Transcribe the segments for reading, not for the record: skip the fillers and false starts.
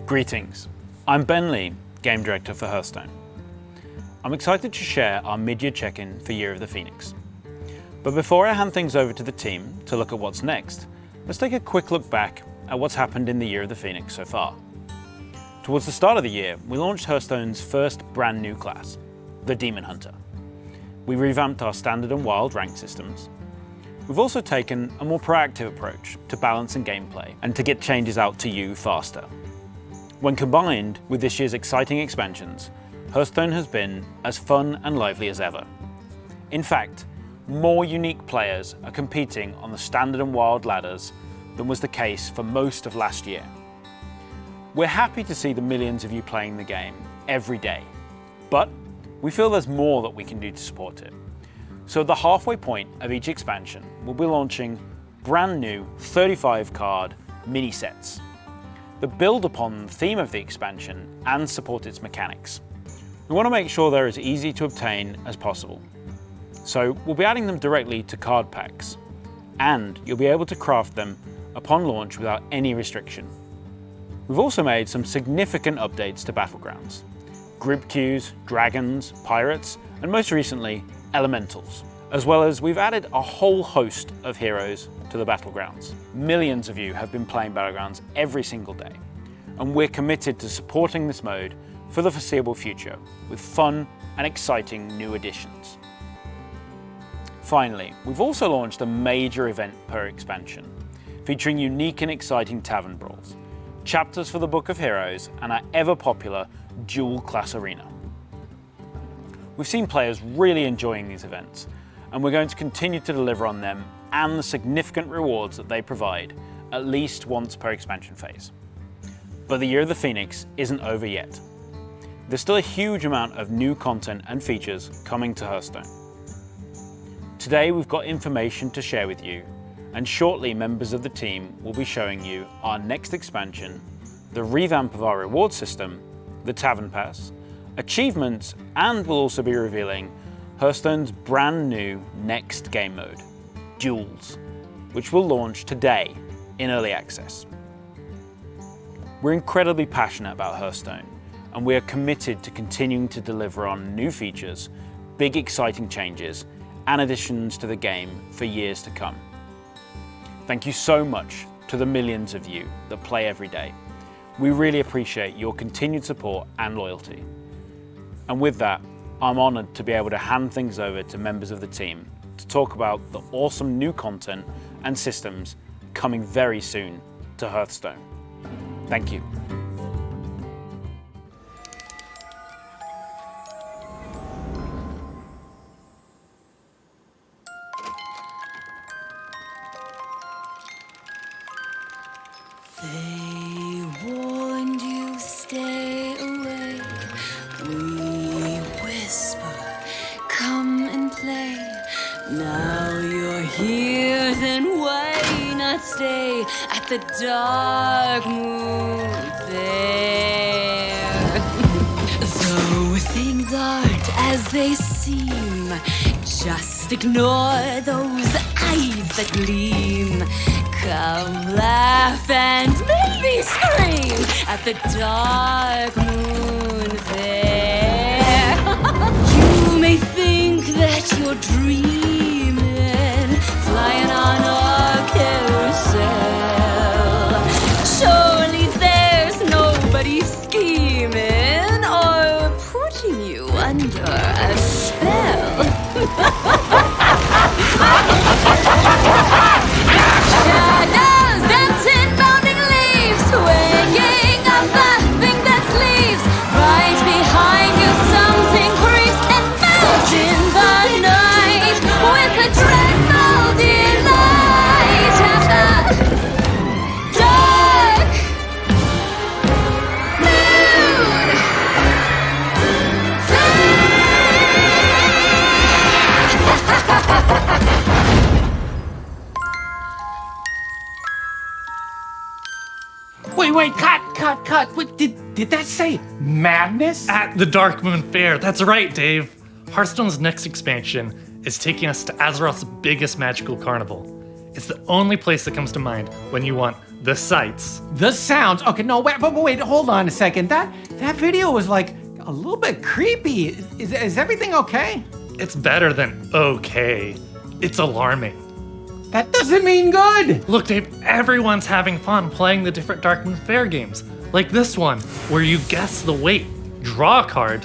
Greetings, I'm Ben Lee, Game Director for Hearthstone. I'm excited to share our mid-year check-in for Year of the Phoenix. But before I hand things over to the team to look at what's next, let's take a quick look back at what's happened in the Year of the Phoenix so far. Towards the start of the year, we launched Hearthstone's first brand new class, the Demon Hunter. We revamped our Standard and Wild rank systems. We've also taken a more proactive approach to balance and gameplay and to get changes out to you faster. When combined with this year's exciting expansions, Hearthstone has been as fun and lively as ever. In fact, more unique players are competing on the Standard and Wild ladders than was the case for most of last year. We're happy to see the millions of you playing the game every day, but we feel there's more that we can do to support it. So at the halfway point of each expansion, we'll be launching brand new 35 card mini sets that build upon the theme of the expansion and support its mechanics. We want to make sure they're as easy to obtain as possible. So we'll be adding them directly to card packs, and you'll be able to craft them upon launch without any restriction. We've also made some significant updates to Battlegrounds: group queues, dragons, pirates, and most recently, elementals. As well as we've added a whole host of heroes to the Battlegrounds. Millions of you have been playing Battlegrounds every single day, and we're committed to supporting this mode for the foreseeable future with fun and exciting new additions. Finally, we've also launched a major event per expansion, featuring unique and exciting tavern brawls, chapters for the Book of Heroes, and our ever-popular dual class arena. We've seen players really enjoying these events, and we're going to continue to deliver on them and the significant rewards that they provide at least once per expansion phase. But the Year of the Phoenix isn't over yet. There's still a huge amount of new content and features coming to Hearthstone. Today we've got information to share with you, and shortly members of the team will be showing you our next expansion, the revamp of our reward system, the Tavern Pass, achievements, and we'll also be revealing Hearthstone's brand new next game mode, Duels, which will launch today in early access. We're incredibly passionate about Hearthstone, and we are committed to continuing to deliver on new features, big exciting changes, and additions to the game for years to come. Thank you so much to the millions of you that play every day. We really appreciate your continued support and loyalty. And with that, I'm honoured to be able to hand things over to members of the team to talk about the awesome new content and systems coming very soon to Hearthstone. Thank you. They warned you, stay away. We whisper, come and play. Now you're here, then why not stay at the Darkmoon Faire? Though things aren't as they seem, just ignore those eyes that gleam. Come laugh and maybe scream at the Darkmoon Faire. You may think that you're dreaming, flying on a carousel. Surely there's nobody scheming or putting you under a spell. Shadows dancing, bounding leaves, swinging up nothing that sleeps. Right behind you something creeps and melts in the night with a dreadful delight at the dark moon Wait, cut. What, did that say madness? At the Darkmoon Faire. That's right, Dave. Hearthstone's next expansion is taking us to Azeroth's biggest magical carnival. It's the only place that comes to mind when you want the sights. The sounds. Okay, no, wait, hold on a second. That video was like a little bit creepy. Is everything okay? It's better than okay. It's alarming. That doesn't mean good. Look, Dave, everyone's having fun playing the different Darkmoon Faire games. Like this one, where you guess the weight, draw a card,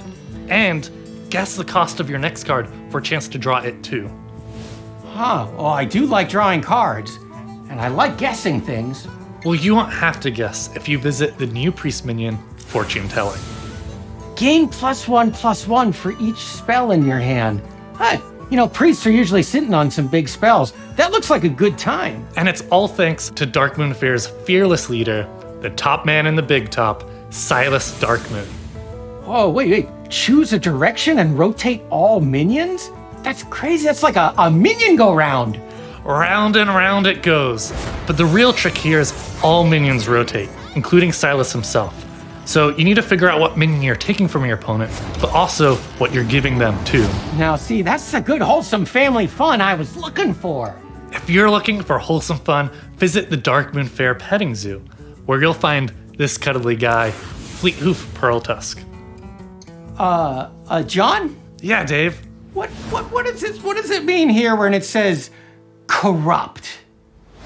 and guess the cost of your next card for a chance to draw it too. Huh, well, I do like drawing cards, and I like guessing things. Well, you won't have to guess if you visit the new priest minion, Fortune Telling. Gain +1/+1 for each spell in your hand. Hey, priests are usually sitting on some big spells. That looks like a good time. And it's all thanks to Darkmoon Faire's fearless leader, the top man in the big top, Silas Darkmoon. Whoa, wait. Choose a direction and rotate all minions? That's crazy. That's like a minion go round. Round and round it goes. But the real trick here is all minions rotate, including Silas himself. So you need to figure out what minion you're taking from your opponent, but also what you're giving them too. Now see, that's the good wholesome family fun I was looking for. If you're looking for wholesome fun, visit the Darkmoon Faire petting zoo, where you'll find this cuddly guy, Fleethoof Pearltusk. John? Yeah, Dave. What is this? What does it mean here when it says corrupt?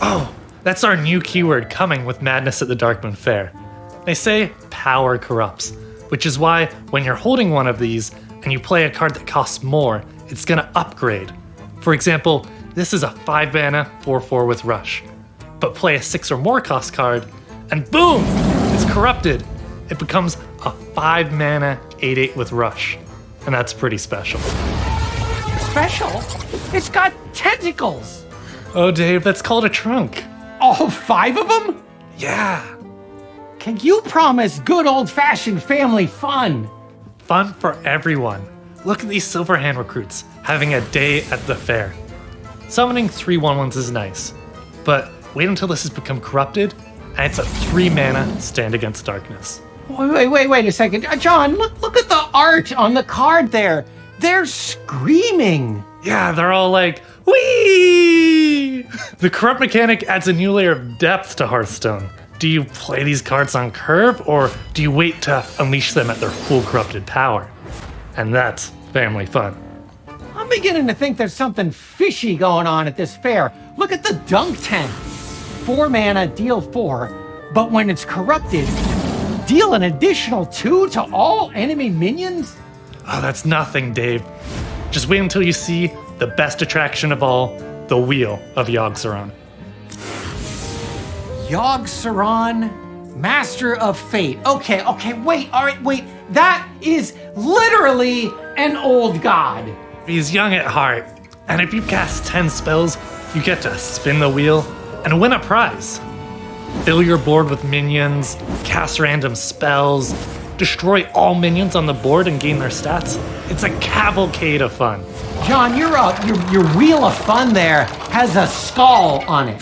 Oh, that's our new keyword coming with Madness at the Darkmoon Faire. They say power corrupts, which is why when you're holding one of these and you play a card that costs more, it's gonna upgrade. For example, this is a 5 mana 4/4 with Rush. But play a 6 or more cost card, and boom! It's corrupted. It becomes a 5 mana 8/8 with Rush. And that's pretty special. Special? It's got tentacles. Oh, Dave, that's called a trunk. All 5 of them? Yeah. Can you promise good old-fashioned family fun? Fun for everyone. Look at these Silverhand recruits having a day at the fair. Summoning 3/1/1s is nice, but wait until this has become corrupted, and it's a 3 mana Stand Against Darkness. Wait a second. John, look at the art on the card there. They're screaming. Yeah, they're all like, whee! The corrupt mechanic adds a new layer of depth to Hearthstone. Do you play these cards on curve, or do you wait to unleash them at their full corrupted power? And that's family fun. I'm beginning to think there's something fishy going on at this fair. Look at the dunk tent. 4 mana, deal 4, but when it's corrupted, deal an additional 2 to all enemy minions? Oh, that's nothing, Dave. Just wait until you see the best attraction of all, the Wheel of Yogg-Saron. Yogg-Saron, Master of Fate. Okay, wait. That is literally an old god. He's young at heart, and if you cast 10 spells, you get to spin the wheel and win a prize. Fill your board with minions, cast random spells, destroy all minions on the board and gain their stats. It's a cavalcade of fun. John, your wheel of fun there has a skull on it.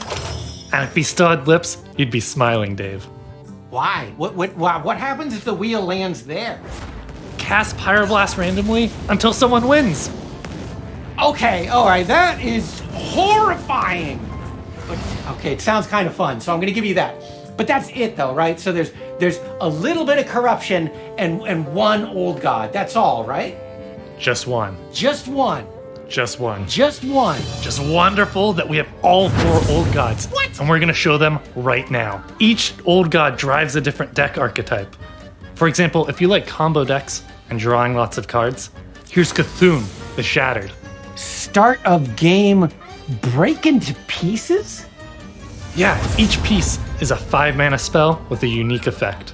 And if he still had lips, you'd be smiling, Dave. Why? What happens if the wheel lands there? Cast Pyroblast randomly until someone wins. Okay, all right, that is horrifying. But, okay, it sounds kind of fun, so I'm gonna give you that. But that's it though, right? So there's a little bit of corruption and one old god. That's all, right? Just one. Just one. Just one. Just one. Just wonderful that we have all 4 old gods. What? And we're gonna show them right now. Each old god drives a different deck archetype. For example, if you like combo decks and drawing lots of cards, here's Cthulhu, the Shattered. Start of game, break into pieces? Yeah, each piece is a 5 mana spell with a unique effect.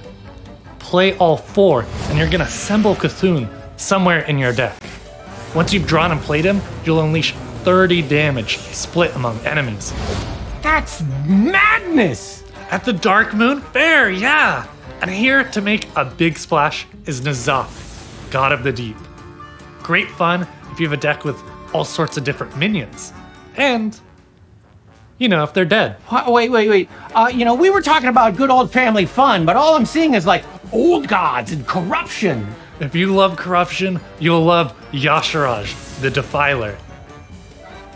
Play all 4, and you're gonna assemble Cthulhu somewhere in your deck. Once you've drawn and played him, you'll unleash 30 damage split among enemies. That's madness! At the Darkmoon Faire, yeah! And here to make a big splash is N'Zoth, God of the Deep. Great fun if you have a deck with all sorts of different minions. And, if they're dead. Wait. We were talking about good old family fun, but all I'm seeing is like old gods and corruption. If you love corruption, you'll love Yasharaj, the Defiler.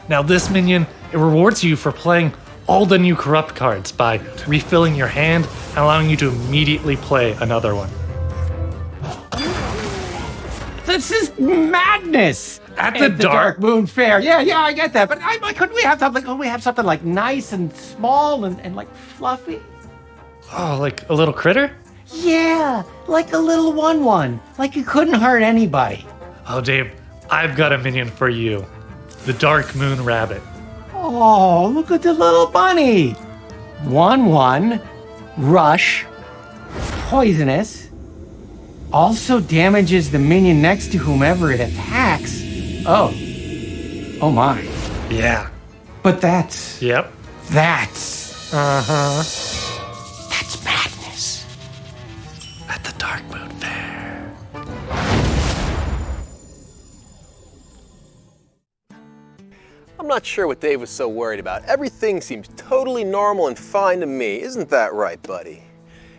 Now this minion, it rewards you for playing all the new corrupt cards by refilling your hand and allowing you to immediately play another one. This is madness. At the Darkmoon Faire. Yeah, I get that. But couldn't we have something like nice and small and like fluffy? Oh, like a little critter? Yeah, like a little one. Like it couldn't hurt anybody. Oh, Dave, I've got a minion for you. The Darkmoon Rabbit. Oh, look at the little bunny. 1/1, rush, poisonous, also damages the minion next to whomever it attacks. Oh my. Yeah. But that's Yep. that's Uh-huh. that's madness. At the Darkmoon Faire. I'm not sure what Dave was so worried about. Everything seems totally normal and fine to me. Isn't that right, buddy?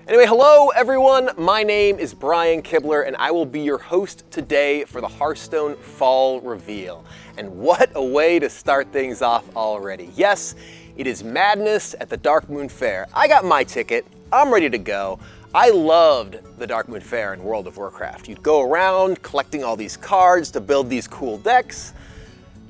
Anyway, hello everyone. My name is Brian Kibler and I will be your host today for the Hearthstone Fall Reveal. And what a way to start things off already. Yes, it is madness at the Darkmoon Faire. I got my ticket. I'm ready to go. I loved the Darkmoon Faire in World of Warcraft. You'd go around collecting all these cards to build these cool decks.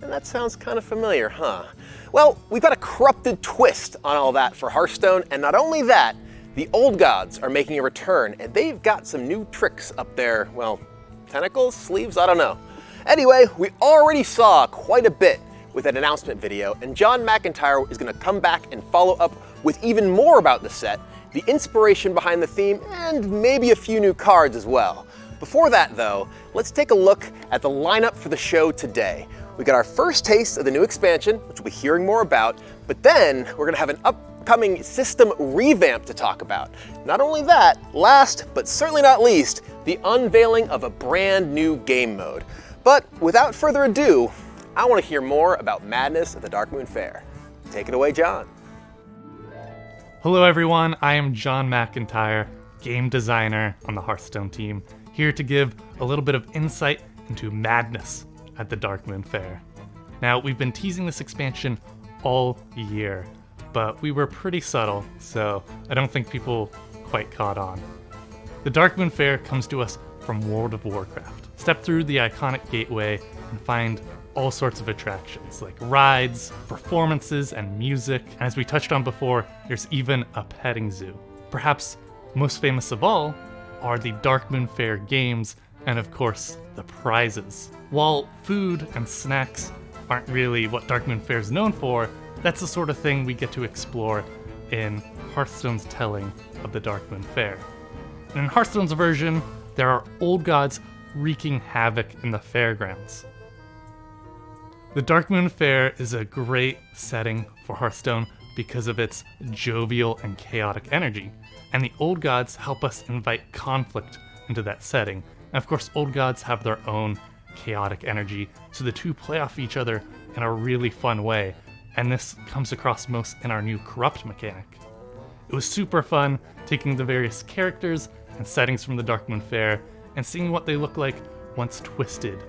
And that sounds kind of familiar, huh? Well, we've got a corrupted twist on all that for Hearthstone, and not only that, the old gods are making a return, and they've got some new tricks up their, well, tentacles, sleeves, I don't know. Anyway, we already saw quite a bit with that announcement video, and John McIntyre is gonna come back and follow up with even more about the set, the inspiration behind the theme, and maybe a few new cards as well. Before that though, let's take a look at the lineup for the show today. We got our first taste of the new expansion, which we'll be hearing more about, but then we're gonna have an upcoming system revamp to talk about. Not only that, last but certainly not least, the unveiling of a brand new game mode. But without further ado, I want to hear more about madness at the Darkmoon Faire. Take it away, John. Hello everyone, I am John McIntyre, game designer on the Hearthstone team, here to give a little bit of insight into madness at the Darkmoon Faire. Now, we've been teasing this expansion all year, but we were pretty subtle, so I don't think people quite caught on. The Darkmoon Faire comes to us from World of Warcraft. Step through the iconic gateway and find all sorts of attractions, like rides, performances, and music. And as we touched on before, there's even a petting zoo. Perhaps most famous of all are the Darkmoon Faire games, and of course, the prizes. While food and snacks aren't really what Darkmoon Faire is known for, that's the sort of thing we get to explore in Hearthstone's telling of the Darkmoon Faire. And in Hearthstone's version, there are old gods wreaking havoc in the fairgrounds. The Darkmoon Faire is a great setting for Hearthstone because of its jovial and chaotic energy, and the old gods help us invite conflict into that setting. And of course, old gods have their own chaotic energy, so the two play off each other in a really fun way, and this comes across most in our new corrupt mechanic. It was super fun taking the various characters and settings from the Darkmoon Faire and seeing what they look like once twisted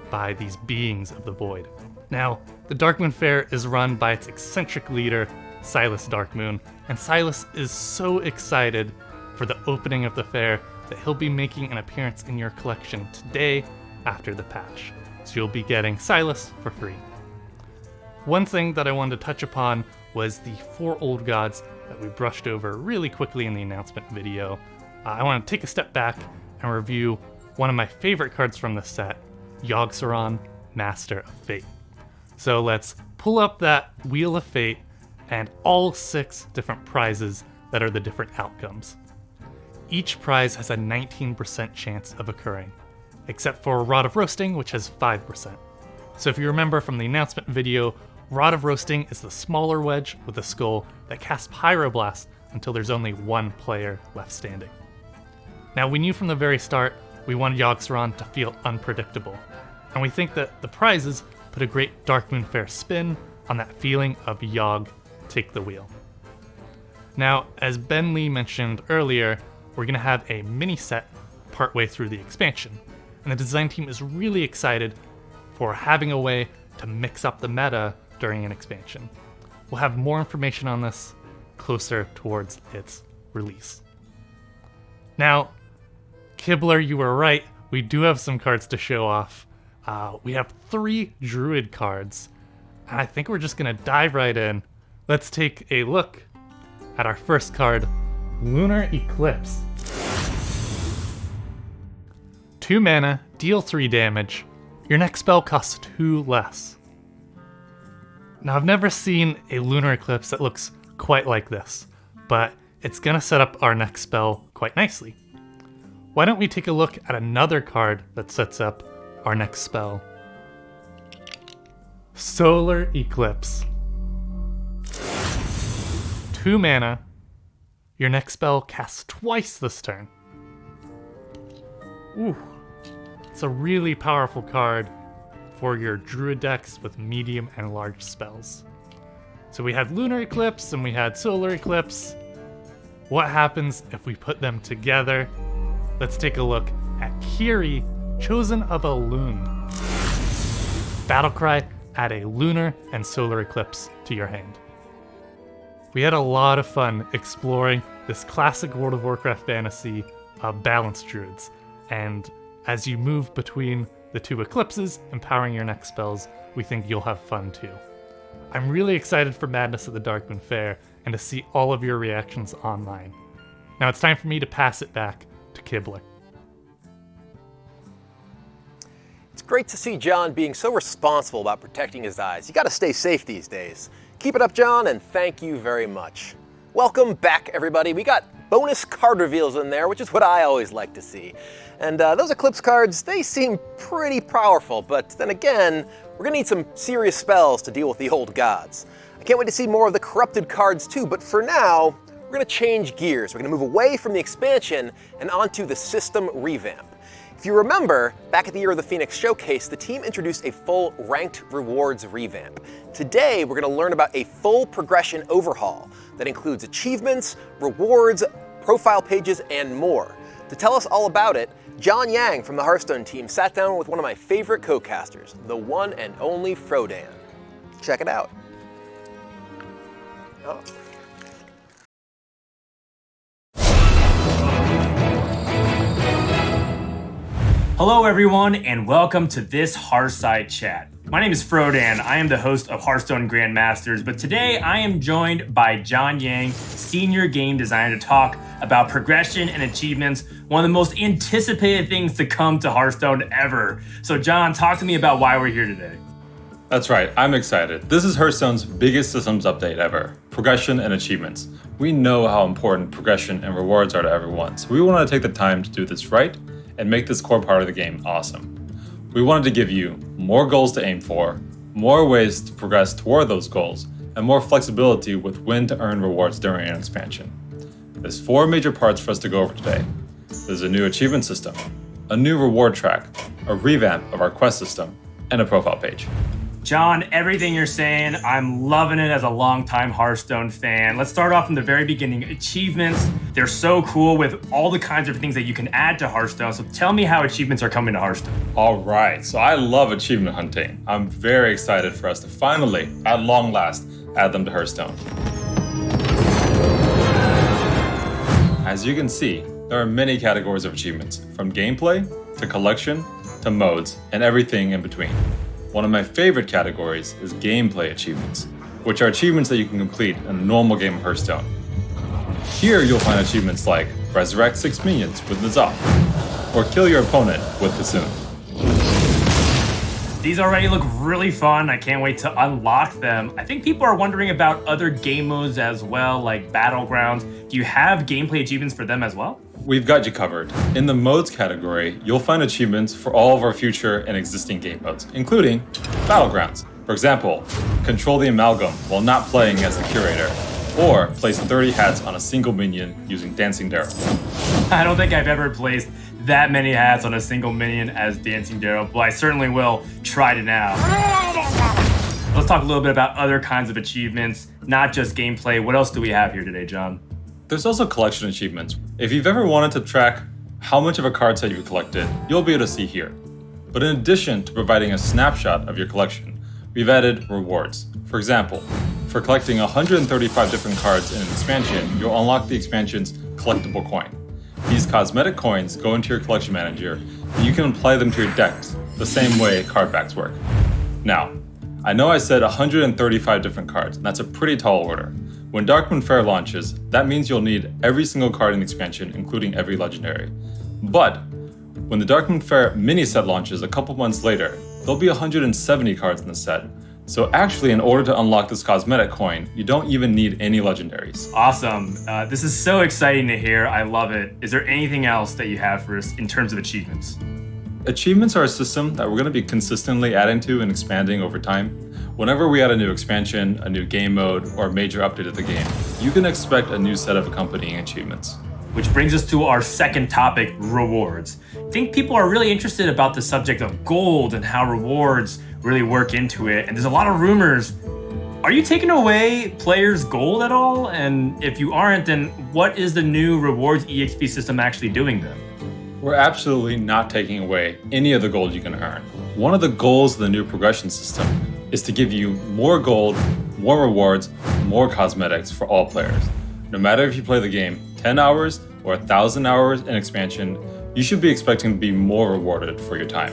by these beings of the void. Now, the Darkmoon Faire is run by its eccentric leader, Silas Darkmoon, and Silas is so excited for the opening of the fair that he'll be making an appearance in your collection today after the patch. So you'll be getting Silas for free. One thing that I wanted to touch upon was the 4 old gods that we brushed over really quickly in the announcement video. I want to take a step back and review one of my favorite cards from the set, Yogg-Saron, Master of Fate. So let's pull up that Wheel of Fate and all 6 different prizes that are the different outcomes. Each prize has a 19% chance of occurring, except for Rod of Roasting, which has 5%. So if you remember from the announcement video, Rod of Roasting is the smaller wedge with a skull that casts Pyroblast until there's only 1 player left standing. Now, we knew from the very start we wanted Yogg-Saron to feel unpredictable, and we think that the prizes put a great Darkmoon Faire spin on that feeling of Yogg take the wheel. Now, as Ben Lee mentioned earlier, we're going to have a mini set partway through the expansion, and the design team is really excited for having a way to mix up the meta during an expansion. we'll have more information on this closer towards its release. Now, Kibler, you were right. We do have some cards to show off. We have 3 Druid cards, and I think we're just gonna dive right in. Let's take a look at our first card, Lunar Eclipse. 2 mana, deal 3 damage. Your next spell costs 2 less. Now, I've never seen a Lunar Eclipse that looks quite like this, but it's gonna set up our next spell quite nicely. Why don't we take a look at another card that sets up our next spell? Solar Eclipse. 2 mana. Your next spell casts twice this turn. Ooh. It's a really powerful card for your Druid decks with medium and large spells. So we had Lunar Eclipse and we had Solar Eclipse. What happens if we put them together? Let's take a look at Kiri, Chosen of a Loon. Battlecry, add a Lunar and Solar Eclipse to your hand. We had a lot of fun exploring this classic World of Warcraft fantasy of balanced druids, and as you move between the 2 eclipses, empowering your next spells, we think you'll have fun too. I'm really excited for Madness at the Darkmoon Faire and to see all of your reactions online. Now it's time for me to pass it back to Kibler. It's great to see John being so responsible about protecting his eyes. You gotta stay safe these days. Keep it up, John, and thank you very much. Welcome back, everybody. We got bonus card reveals in there, which is what I always like to see. And those Eclipse cards, they seem pretty powerful, but then again, we're gonna need some serious spells to deal with the old gods. I can't wait to see more of the corrupted cards too, but for now, we're gonna change gears. We're gonna move away from the expansion and onto the system revamp. If you remember, back at the Year of the Phoenix showcase, the team introduced a full ranked rewards revamp. Today, we're gonna learn about a full progression overhaul that includes achievements, rewards, profile pages, and more. To tell us all about it, John Yang from the Hearthstone team sat down with one of my favorite co-casters, the one and only Frodan. Check it out. Oh. Hello everyone, and welcome to this Hearthside chat. My name is Frodan. I am the host of Hearthstone Grandmasters, but today I am joined by John Yang, senior game designer, to talk about progression and achievements, one of the most anticipated things to come to Hearthstone ever. So John, talk to me about why we're here today. That's right, I'm excited. This is Hearthstone's biggest systems update ever, progression and achievements. We know how important progression and rewards are to everyone, so we wanted to take the time to do this right and make this core part of the game awesome. We wanted to give you more goals to aim for, more ways to progress toward those goals, and more flexibility with when to earn rewards during an expansion. There's 4 major parts for us to go over today. There's a new achievement system, a new reward track, a revamp of our quest system, and a profile page. John, everything you're saying, I'm loving it as a longtime Hearthstone fan. Let's start off from the very beginning. Achievements, they're so cool with all the kinds of things that you can add to Hearthstone. So tell me how achievements are coming to Hearthstone. All right, so I love achievement hunting. I'm very excited for us to finally, at long last, add them to Hearthstone. As you can see, there are many categories of achievements, from gameplay to collection to modes and everything in between. One of my favorite categories is gameplay achievements, which are achievements that you can complete in a normal game of Hearthstone. Here you'll find achievements like resurrect 6 minions with N'Zoth, or kill your opponent with Kassoon. These already look really fun. I can't wait to unlock them. I think people are wondering about other game modes as well, like Battlegrounds. Do you have gameplay achievements for them as well? We've got you covered. In the modes category, you'll find achievements for all of our future and existing game modes, including Battlegrounds. For example, control the Amalgam while not playing as the Curator, or place 30 hats on a single minion using Dancing Darrow. I don't think I've ever placed that many hats on a single minion as Dancing Darrow, but I certainly will try it now. Let's talk a little bit about other kinds of achievements, not just gameplay. What else do we have here today, John? There's also collection achievements. If you've ever wanted to track how much of a card set you've collected, you'll be able to see here. But in addition to providing a snapshot of your collection, we've added rewards. For example, For collecting 135 different cards in an expansion, you'll unlock the expansion's collectible coin. These cosmetic coins go into your collection manager, and you can apply them to your decks the same way card packs work. Now, I know I said 135 different cards, and that's a pretty tall order. When Darkmoon Faire launches, that means you'll need every single card in the expansion, including every legendary. But when the Darkmoon Faire mini set launches a couple months later, there'll be 170 cards in the set. So actually, in order to unlock this cosmetic coin, you don't even need any legendaries. Awesome. This is so exciting to hear. I love it. Is there anything else that you have for us in terms of achievements? Achievements are a system that we're going to be consistently adding to and expanding over time. Whenever we add a new expansion, a new game mode, or a major update of the game, you can expect a new set of accompanying achievements. Which brings us to our second topic, rewards. I think people are really interested about the subject of gold and how rewards really work into it. And there's a lot of rumors. Are you taking away players' gold at all? And if you aren't, then what is the new rewards EXP system actually doing then? We're absolutely not taking away any of the gold you can earn. One of the goals of the new progression system is to give you more gold, more rewards, more cosmetics for all players. No matter if you play the game 10 hours or 1,000 hours in expansion, you should be expecting to be more rewarded for your time.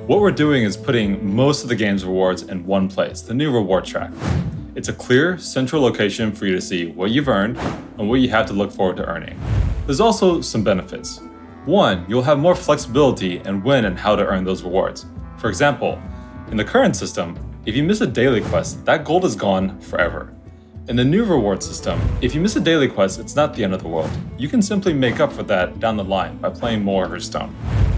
What we're doing is putting most of the game's rewards in one place, the new reward track. It's a clear, central location for you to see what you've earned and what you have to look forward to earning. There's also some benefits. One, you'll have more flexibility in when and how to earn those rewards. For example, in the current system, if you miss a daily quest, that gold is gone forever. In the new reward system, if you miss a daily quest, it's not the end of the world. You can simply make up for that down the line by playing more Hearthstone.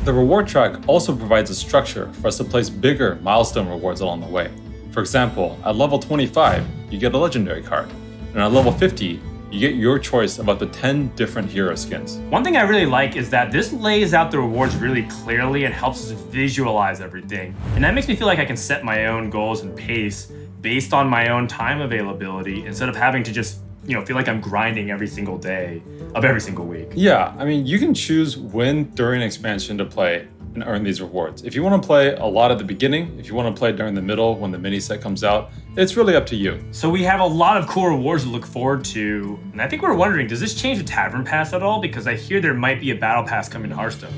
The reward track also provides a structure for us to place bigger milestone rewards along the way. For example, at level 25, you get a legendary card, and at level 50, you get your choice of up to 10 different hero skins. One thing I really like is that this lays out the rewards really clearly and helps us visualize everything. And that makes me feel like I can set my own goals and pace based on my own time availability instead of having to just, feel like I'm grinding every single day of every single week. Yeah, I mean, you can choose when during expansion to play and earn these rewards. If you want to play a lot at the beginning, if you want to play during the middle when the mini set comes out, it's really up to you. So we have a lot of cool rewards to look forward to. And I think we're wondering, does this change the Tavern Pass at all? Because I hear there might be a Battle Pass coming to Hearthstone.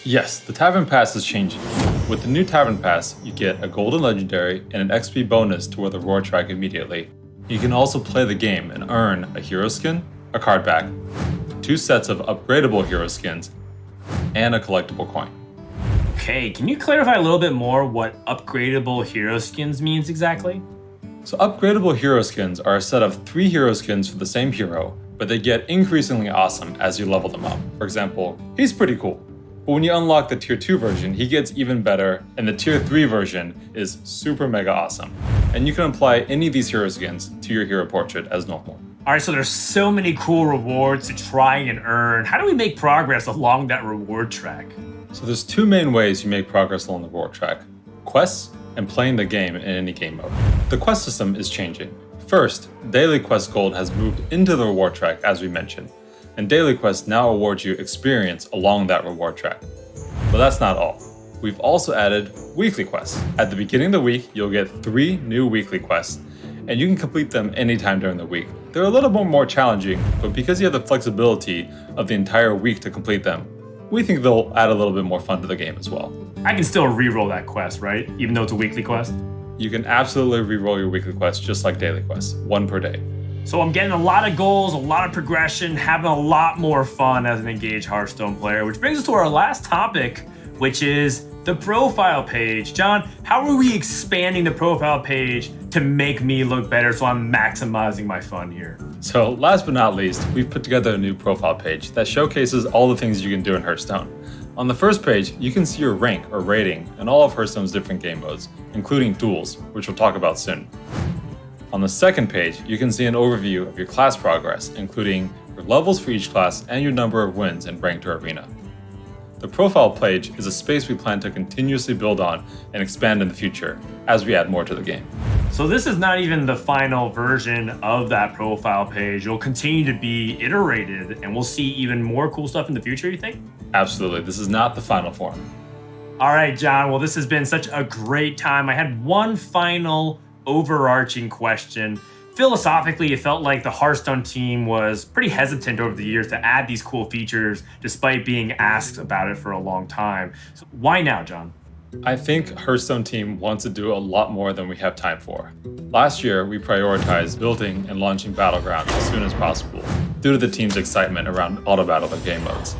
Yes, the Tavern Pass is changing. With the new Tavern Pass, you get a golden legendary and an XP bonus toward the reward track immediately. You can also play the game and earn a hero skin, a card pack, 2 sets of upgradable hero skins, and a collectible coin. Okay, can you clarify a little bit more what upgradable hero skins means exactly? So upgradable hero skins are a set of 3 hero skins for the same hero, but they get increasingly awesome as you level them up. For example, he's pretty cool. But when you unlock the tier 2 version, he gets even better, and the tier 3 version is super mega awesome. And you can apply any of these hero skins to your hero portrait as normal. All right, so there's so many cool rewards to try and earn. How do we make progress along that reward track? So there's 2 main ways you make progress along the reward track: quests and playing the game in any game mode. The quest system is changing. First, daily quest gold has moved into the reward track as we mentioned, and daily quests now award you experience along that reward track. But that's not all. We've also added weekly quests. At the beginning of the week, you'll get 3 new weekly quests, and you can complete them anytime during the week. They're a little bit more challenging, but because you have the flexibility of the entire week to complete them, we think they'll add a little bit more fun to the game as well. I can still re-roll that quest, right? Even though it's a weekly quest? You can absolutely re-roll your weekly quests just like daily quests, 1 per day. So I'm getting a lot of goals, a lot of progression, having a lot more fun as an engaged Hearthstone player, which brings us to our last topic, which is the profile page. John, how are we expanding the profile page to make me look better so I'm maximizing my fun here? So last but not least, we've put together a new profile page that showcases all the things you can do in Hearthstone. On the first page, you can see your rank or rating in all of Hearthstone's different game modes, including duels, which we'll talk about soon. On the second page, you can see an overview of your class progress, including your levels for each class and your number of wins in Ranked or Arena. The profile page is a space we plan to continuously build on and expand in the future as we add more to the game. So this is not even the final version of that profile page. It'll continue to be iterated and we'll see even more cool stuff in the future, you think? Absolutely, this is not the final form. All right, John, well, this has been such a great time. I had one final overarching question. philosophically, it felt like the Hearthstone team was pretty hesitant over the years to add these cool features despite being asked about it for a long time. So why now, John? I think Hearthstone team wants to do a lot more than we have time for. Last year, we prioritized building and launching Battlegrounds as soon as possible, due to the team's excitement around auto battle and game modes.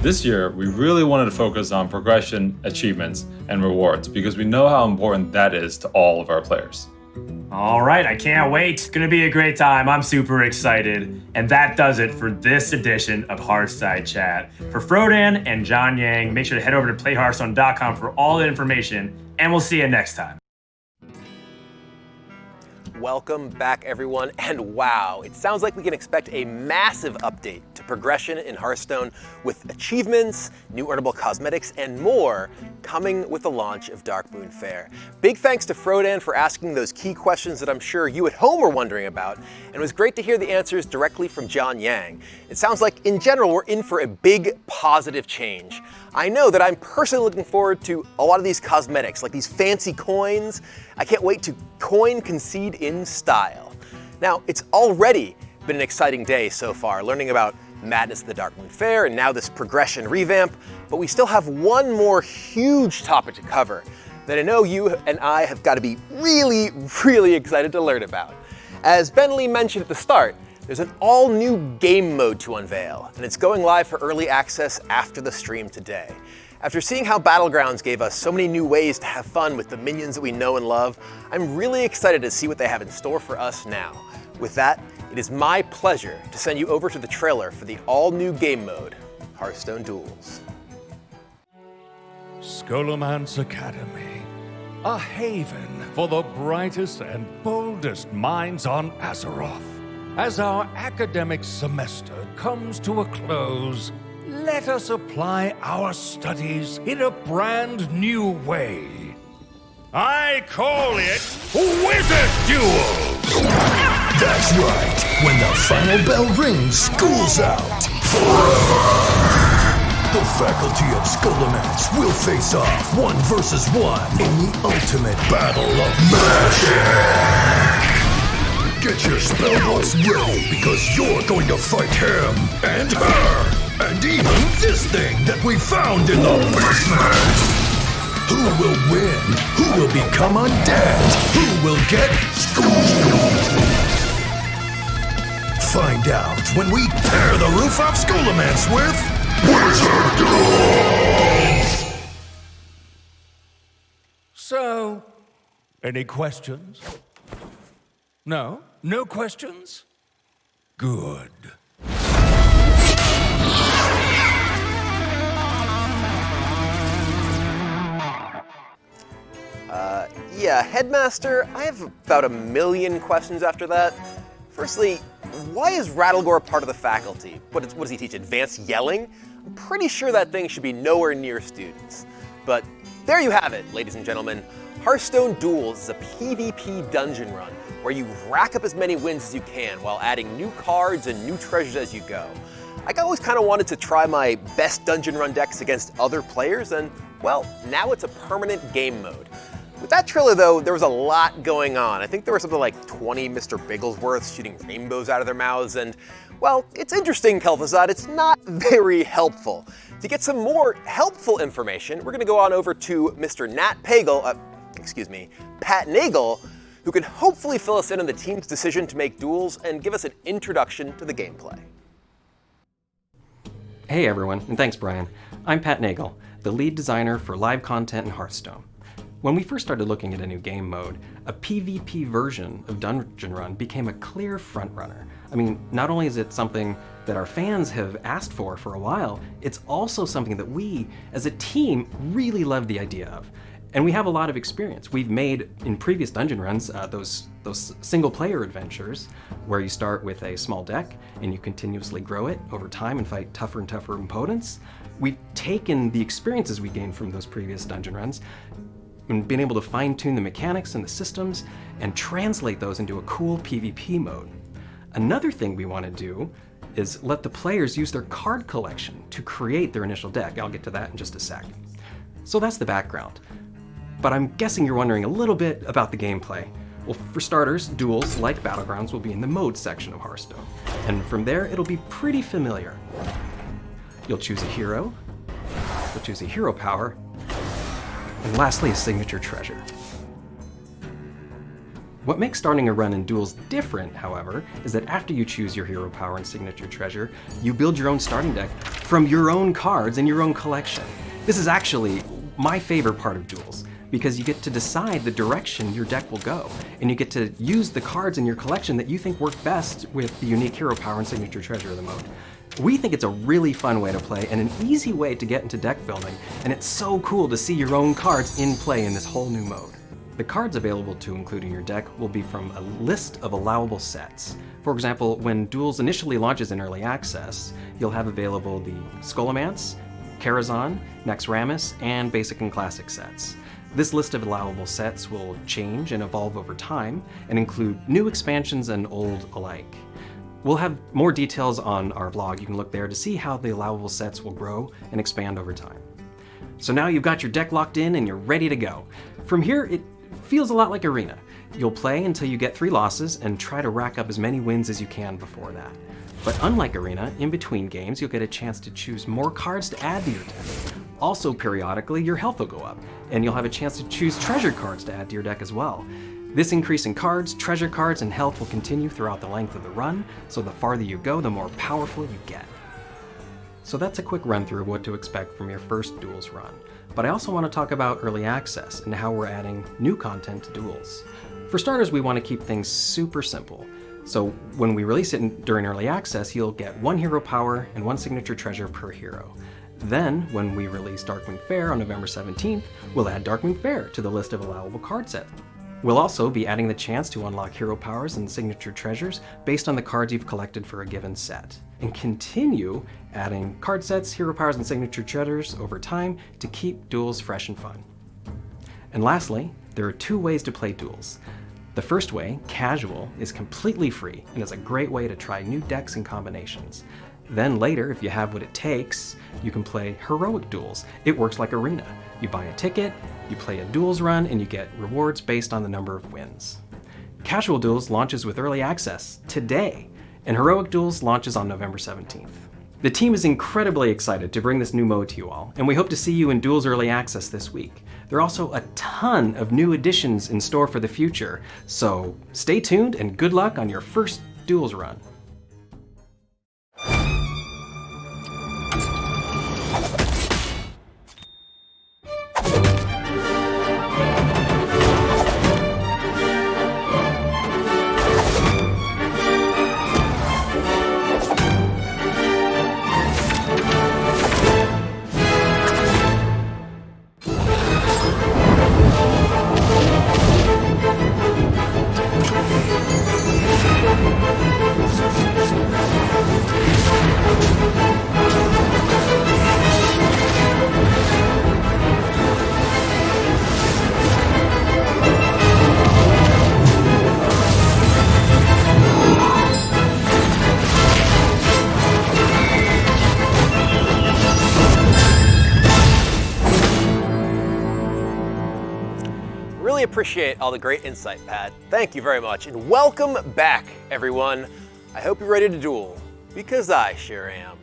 This year, we really wanted to focus on progression, achievements, and rewards because we know how important that is to all of our players. All right, I can't wait. It's going to be a great time. I'm super excited. And that does it for this edition of Hearthside Chat. For Frodan and John Yang, make sure to head over to playhearthstone.com for all the information, and we'll see you next time. Welcome back, everyone, and wow, it sounds like we can expect a massive update to progression in Hearthstone with achievements, new earnable cosmetics, and more coming with the launch of Darkmoon Faire. Big thanks to Frodan for asking those key questions that I'm sure you at home were wondering about, and it was great to hear the answers directly from John Yang. It sounds like, in general, we're in for a big positive change. I know that I'm personally looking forward to a lot of these cosmetics, like these fancy coins. I can't wait to coin concede in style. Now, it's already been an exciting day so far, learning about Madness of the Darkmoon Faire and now this progression revamp, but we still have one more huge topic to cover that I know you and I have got to be really, really excited to learn about. As Ben Lee mentioned at the start, there's an all-new game mode to unveil, and it's going live for early access after the stream today. After seeing how Battlegrounds gave us so many new ways to have fun with the minions that we know and love, I'm really excited to see what they have in store for us now. With that, it is my pleasure to send you over to the trailer for the all-new game mode, Hearthstone Duels. Scholomance Academy, a haven for the brightest and boldest minds on Azeroth. As our academic semester comes to a close, let us apply our studies in a brand new way. I call it Wizard Duels! That's right. When the final bell rings, school's out. The faculty of Scholomance will face off 1 versus 1 in the ultimate battle of magic. Get your spellbooks ready, because you're going to fight him and her, and even this thing that we found in the basement. Who will win? Who will become undead? Who will get schooled? Find out when we tear the roof off Scholomance with Wizard Duels! So, any questions? No? No questions? Good. Yeah, Headmaster, I have about 1 million questions after that. Firstly, why is Rattlegore part of the faculty? What does he teach, advanced yelling? I'm pretty sure that thing should be nowhere near students. But there you have it, ladies and gentlemen. Hearthstone Duels is a PvP dungeon run where you rack up as many wins as you can while adding new cards and new treasures as you go. I always kind of wanted to try my best dungeon run decks against other players, and well, now it's a permanent game mode. With that trailer though, there was a lot going on. I think there were something like 20 Mr. Bigglesworths shooting rainbows out of their mouths, and well, it's interesting, Kel'Thuzad, it's not very helpful. To get some more helpful information, we're gonna go on over to Mr. Pat Nagle, who can hopefully fill us in on the team's decision to make duels and give us an introduction to the gameplay. Hey everyone, and thanks Brian. I'm Pat Nagle, the lead designer for live content in Hearthstone. When we first started looking at a new game mode, a PvP version of Dungeon Run became a clear frontrunner. I mean, not only is it something that our fans have asked for a while, it's also something that we, as a team, really love the idea of. And we have a lot of experience. We've made, in previous dungeon runs, those single-player adventures where you start with a small deck and you continuously grow it over time and fight tougher and tougher opponents. We've taken the experiences we gained from those previous dungeon runs and been able to fine-tune the mechanics and the systems and translate those into a cool PvP mode. Another thing we want to do is let the players use their card collection to create their initial deck. I'll get to that in just a sec. So that's the background. But I'm guessing you're wondering a little bit about the gameplay. Well, for starters, duels, like Battlegrounds, will be in the Mode section of Hearthstone. And from there, it'll be pretty familiar. You'll choose a hero, you'll choose a hero power, and lastly, a signature treasure. What makes starting a run in Duels different, however, is that after you choose your hero power and signature treasure, you build your own starting deck from your own cards and your own collection. This is actually my favorite part of Duels, because you get to decide the direction your deck will go, and you get to use the cards in your collection that you think work best with the unique hero power and signature treasure of the mode. We think it's a really fun way to play and an easy way to get into deck building, and it's so cool to see your own cards in play in this whole new mode. The cards available to include in your deck will be from a list of allowable sets. For example, when Duels initially launches in early access, you'll have available the Scholomance, Karazhan, Naxxramas, and Basic and Classic sets. This list of allowable sets will change and evolve over time and include new expansions and old alike. We'll have more details on our blog. You can look there to see how the allowable sets will grow and expand over time. So now you've got your deck locked in and you're ready to go. From here, it feels a lot like Arena. You'll play until you get 3 losses and try to rack up as many wins as you can before that. But unlike Arena, in between games, you'll get a chance to choose more cards to add to your deck. Also, periodically, your health will go up, and you'll have a chance to choose treasure cards to add to your deck as well. This increase in cards, treasure cards, and health will continue throughout the length of the run, so the farther you go, the more powerful you get. So that's a quick run through of what to expect from your first Duels run. But I also want to talk about early access and how we're adding new content to Duels. For starters, we want to keep things super simple. So when we release it during early access, you'll get 1 hero power and 1 signature treasure per hero. Then, when we release Darkmoon Faire on November 17th, we'll add Darkmoon Faire to the list of allowable card sets. We'll also be adding the chance to unlock hero powers and signature treasures based on the cards you've collected for a given set, and continue adding card sets, hero powers, and signature treasures over time to keep Duels fresh and fun. And lastly, there are 2 ways to play Duels. The first way, Casual, is completely free and is a great way to try new decks and combinations. Then later, if you have what it takes, you can play Heroic Duels. It works like Arena. You buy a ticket, you play a Duels run, and you get rewards based on the number of wins. Casual Duels launches with early access today, and Heroic Duels launches on November 17th. The team is incredibly excited to bring this new mode to you all, and we hope to see you in Duels early access this week. There are also a ton of new additions in store for the future, so stay tuned and good luck on your first Duels run. Really appreciate all the great insight, Pat. Thank you very much, and welcome back, everyone. I hope you're ready to duel, because I sure am.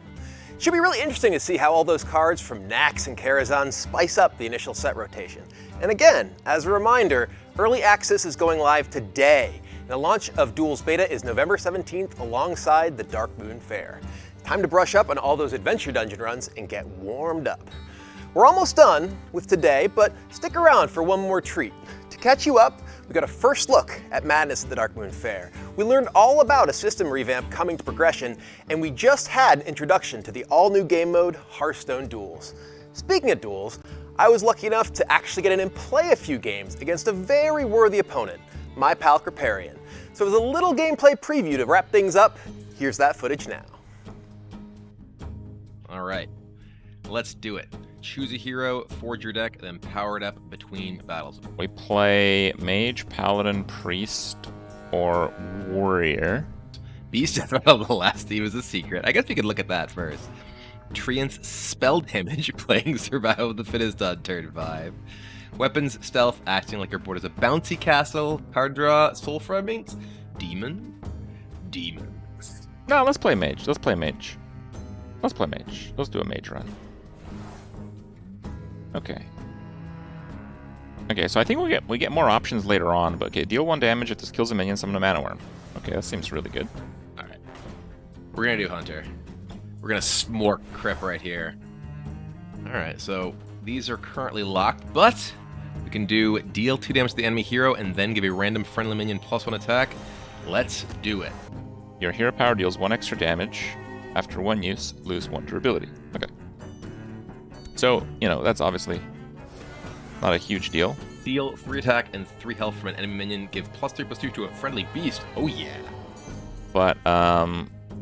It should be really interesting to see how all those cards from Nax and Karazhan spice up the initial set rotation. And again, as a reminder, early access is going live today, and the launch of Duels Beta is November 17th alongside the Darkmoon Faire. Time to brush up on all those adventure dungeon runs and get warmed up. We're almost done with today, but stick around for one more treat. To catch you up, we got a first look at Madness at the Darkmoon Faire. We learned all about a system revamp coming to progression, and we just had an introduction to the all-new game mode, Hearthstone Duels. Speaking of duels, I was lucky enough to actually get in and play a few games against a very worthy opponent, my pal Kripparrian. So as a little gameplay preview to wrap things up, here's that footage now. All right, let's do it. Choose a hero, forge your deck, then power it up between battles. We play Mage, Paladin, Priest, or Warrior. Beast Death Rattle, the last theme is a secret. I guess we could look at that first. Treant's spell damage, playing Survival of the Fittest on turn 5. Weapons, stealth, acting like your board is a bouncy castle. Card draw, soul fragments. Demon. No, let's play mage. Let's play mage. Let's play mage. Let's do a mage run. Okay. Okay, so I think we get more options later on, but okay, deal 1 damage if this kills a minion, summon a mana worm. Okay, that seems really good. Alright. We're gonna do Hunter. We're gonna smork Crip right here. Alright, so these are currently locked, but we can do deal 2 damage to the enemy hero and then give a random friendly minion +1 attack. Let's do it. Your hero power deals 1 extra damage. After 1 use, lose 1 durability. Okay. So, you know, that's obviously not a huge deal. Deal 3 attack and 3 health from an enemy minion. Give +3/+2 to a friendly beast. Oh yeah. But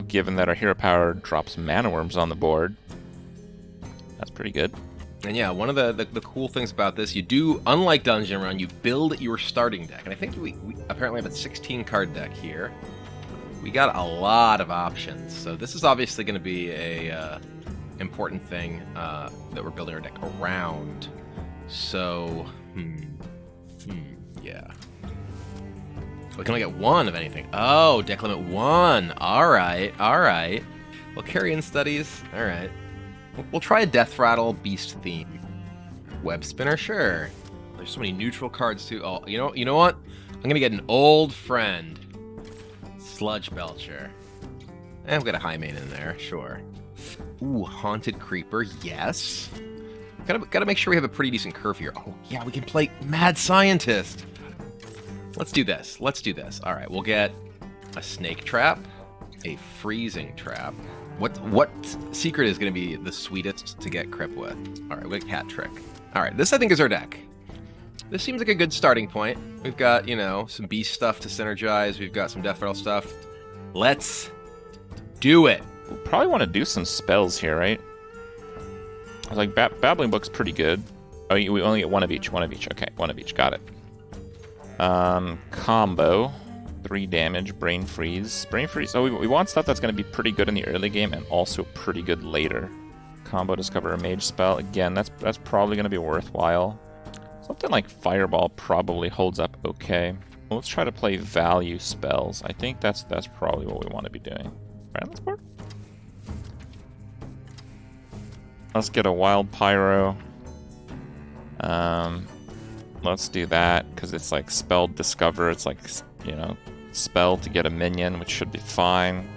given that our hero power drops mana worms on the board, that's pretty good. And yeah, one of the cool things about this, you do, unlike Dungeon Run, you build your starting deck. And I think we apparently have a 16 card deck here. We got a lot of options. So this is obviously going to be a important thing that we're building our deck around. So, yeah. We can only get 1 of anything. Oh, deck limit 1. All right. Well, Carrion Studies. All right. We'll try a Death Rattle Beast theme. Web Spinner, sure. There's so many neutral cards too. Oh, you know what? I'm gonna get an old friend. Sludge Belcher. And we've got a High Main in there, sure. Ooh, Haunted Creeper, yes. Gotta make sure we have a pretty decent curve here. Oh, yeah, we can play Mad Scientist. Let's do this. All right, we'll get a Snake Trap, a Freezing Trap. What secret is going to be the sweetest to get Crip with? All right, we got Cat Trick. All right, this I think is our deck. This seems like a good starting point. We've got, you know, some beast stuff to synergize. We've got some Death Rattle stuff. Let's do it. We'll probably want to do some spells here, right? I was like, Babbling Book's pretty good. Oh, we only get 1 of each. Okay, 1 of each. Got it. Combo. 3 damage. Brain Freeze. Oh, we want stuff that's going to be pretty good in the early game and also pretty good later. Combo, discover a mage spell. Again, that's probably going to be worthwhile. Something like Fireball probably holds up okay. Well, let's try to play value spells. I think that's probably what we want to be doing. Right on this board? Let's get a Wild Pyro. Let's do that, because it's like Spell Discover. It's like, you know, spell to get a minion, which should be fine.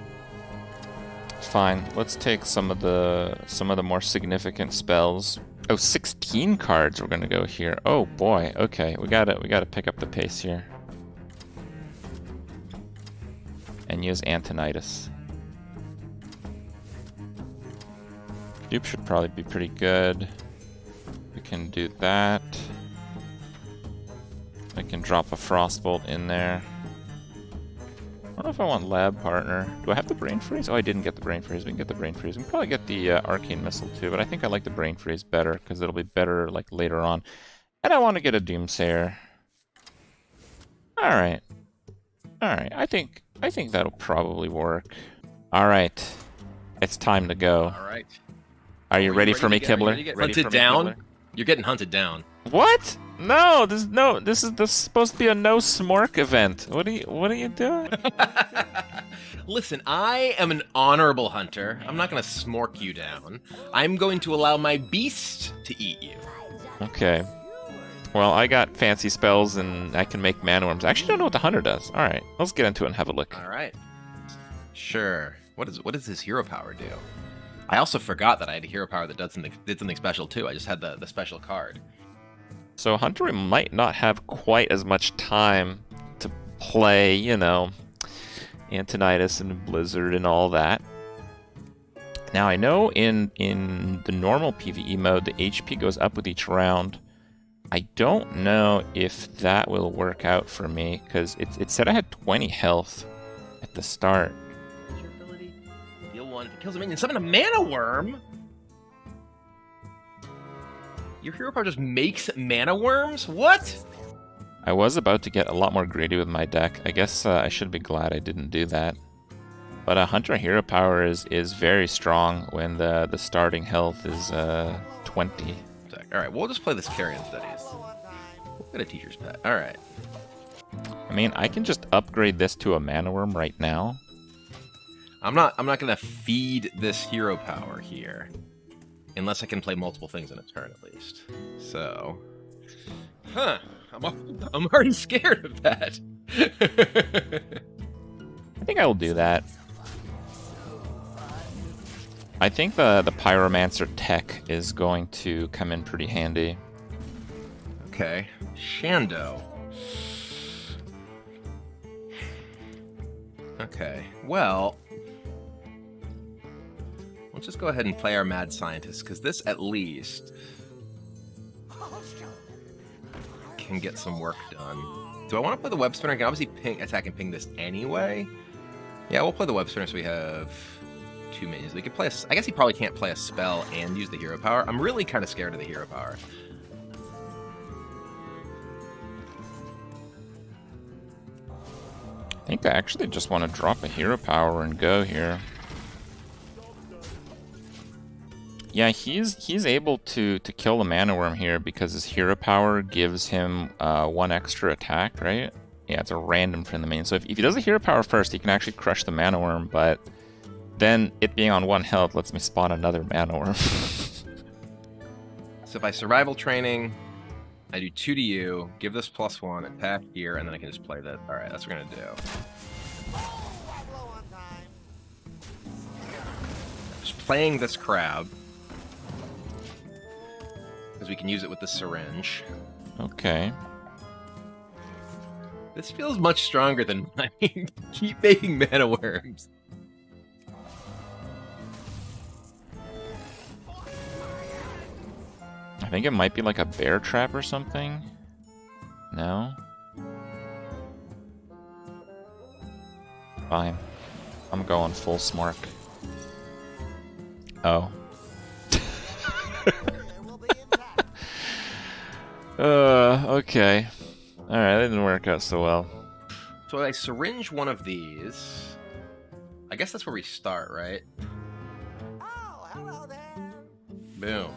Fine. Let's take some of the more significant spells. Oh, 16 cards we're gonna go here. Oh boy, okay. We gotta pick up the pace here. And use Antonitis. Dupe should probably be pretty good. We can do that. I can drop a Frostbolt in there. I don't know if I want Lab Partner. Do I have the Brain Freeze? Oh, I didn't get the Brain Freeze. We can get the Brain Freeze. We can probably get the Arcane Missile too, but I think I like the Brain Freeze better because it'll be better like later on. And I want to get a Doomsayer. All right. I think that'll probably work. All right. It's time to go. All right. Are you ready for me, Kibler? Hunted down? You're getting hunted down. What? No, this is supposed to be a no smork event. What are you doing? Listen, I am an honorable hunter. I'm not going to smork you down. I'm going to allow my beast to eat you. Okay. Well, I got fancy spells and I can make mana worms. I actually don't know what the hunter does. All right, let's get into it and have a look. All right. Sure. What does his hero power do? I also forgot that I had a hero power that did something special too. I just had the special card. So Hunter might not have quite as much time to play, you know, Antonitis and Blizzard and all that. Now I know in the normal PvE mode, the HP goes up with each round. I don't know if that will work out for me, because it said I had 20 health at the start. What's your ability? Deal 1. If it kills a minion, summon a mana worm? Your hero power just makes mana worms? What? I was about to get a lot more greedy with my deck. I guess I should be glad I didn't do that. But a Hunter Hero Power is very strong when the starting health is 20. Alright, we'll just play this Carrion Studies. We'll get a Teacher's Pet. Alright. I mean, I can just upgrade this to a Mana Worm right now. I'm not gonna feed this hero power here. Unless I can play multiple things in a turn at least. So. I'm already scared of that. I think I will do that. I think the Pyromancer tech is going to come in pretty handy. Okay. Shando. Okay. Well, let's just go ahead and play our Mad Scientist, because this at least can get some work done. Do I want to play the Web Spinner? I can obviously attack and ping this anyway. Yeah, we'll play the Web Spinner so we have 2 minions. We could play I guess he probably can't play a spell and use the hero power. I'm really kind of scared of the hero power. I think I actually just want to drop a hero power and go here. Yeah, he's able to kill the Mana Worm here because his hero power gives him 1 extra attack, right? Yeah, it's a random from the main. So if he does the hero power first, he can actually crush the Mana Worm, but then it being on 1 health lets me spawn another Mana Worm. So if I survival training, I do 2 to you, give this +1, attack here, and then I can just play that. Alright, that's what we're gonna do. Just playing this crab. Because we can use it with the syringe. Okay. This feels much stronger than mine. Keep making Mana Worms. I think it might be like a bear trap or something. No? Fine. I'm going full Smark. Oh. Okay. Alright, that didn't work out so well. So I syringe one of these. I guess that's where we start, right? Oh, hello there. Boom.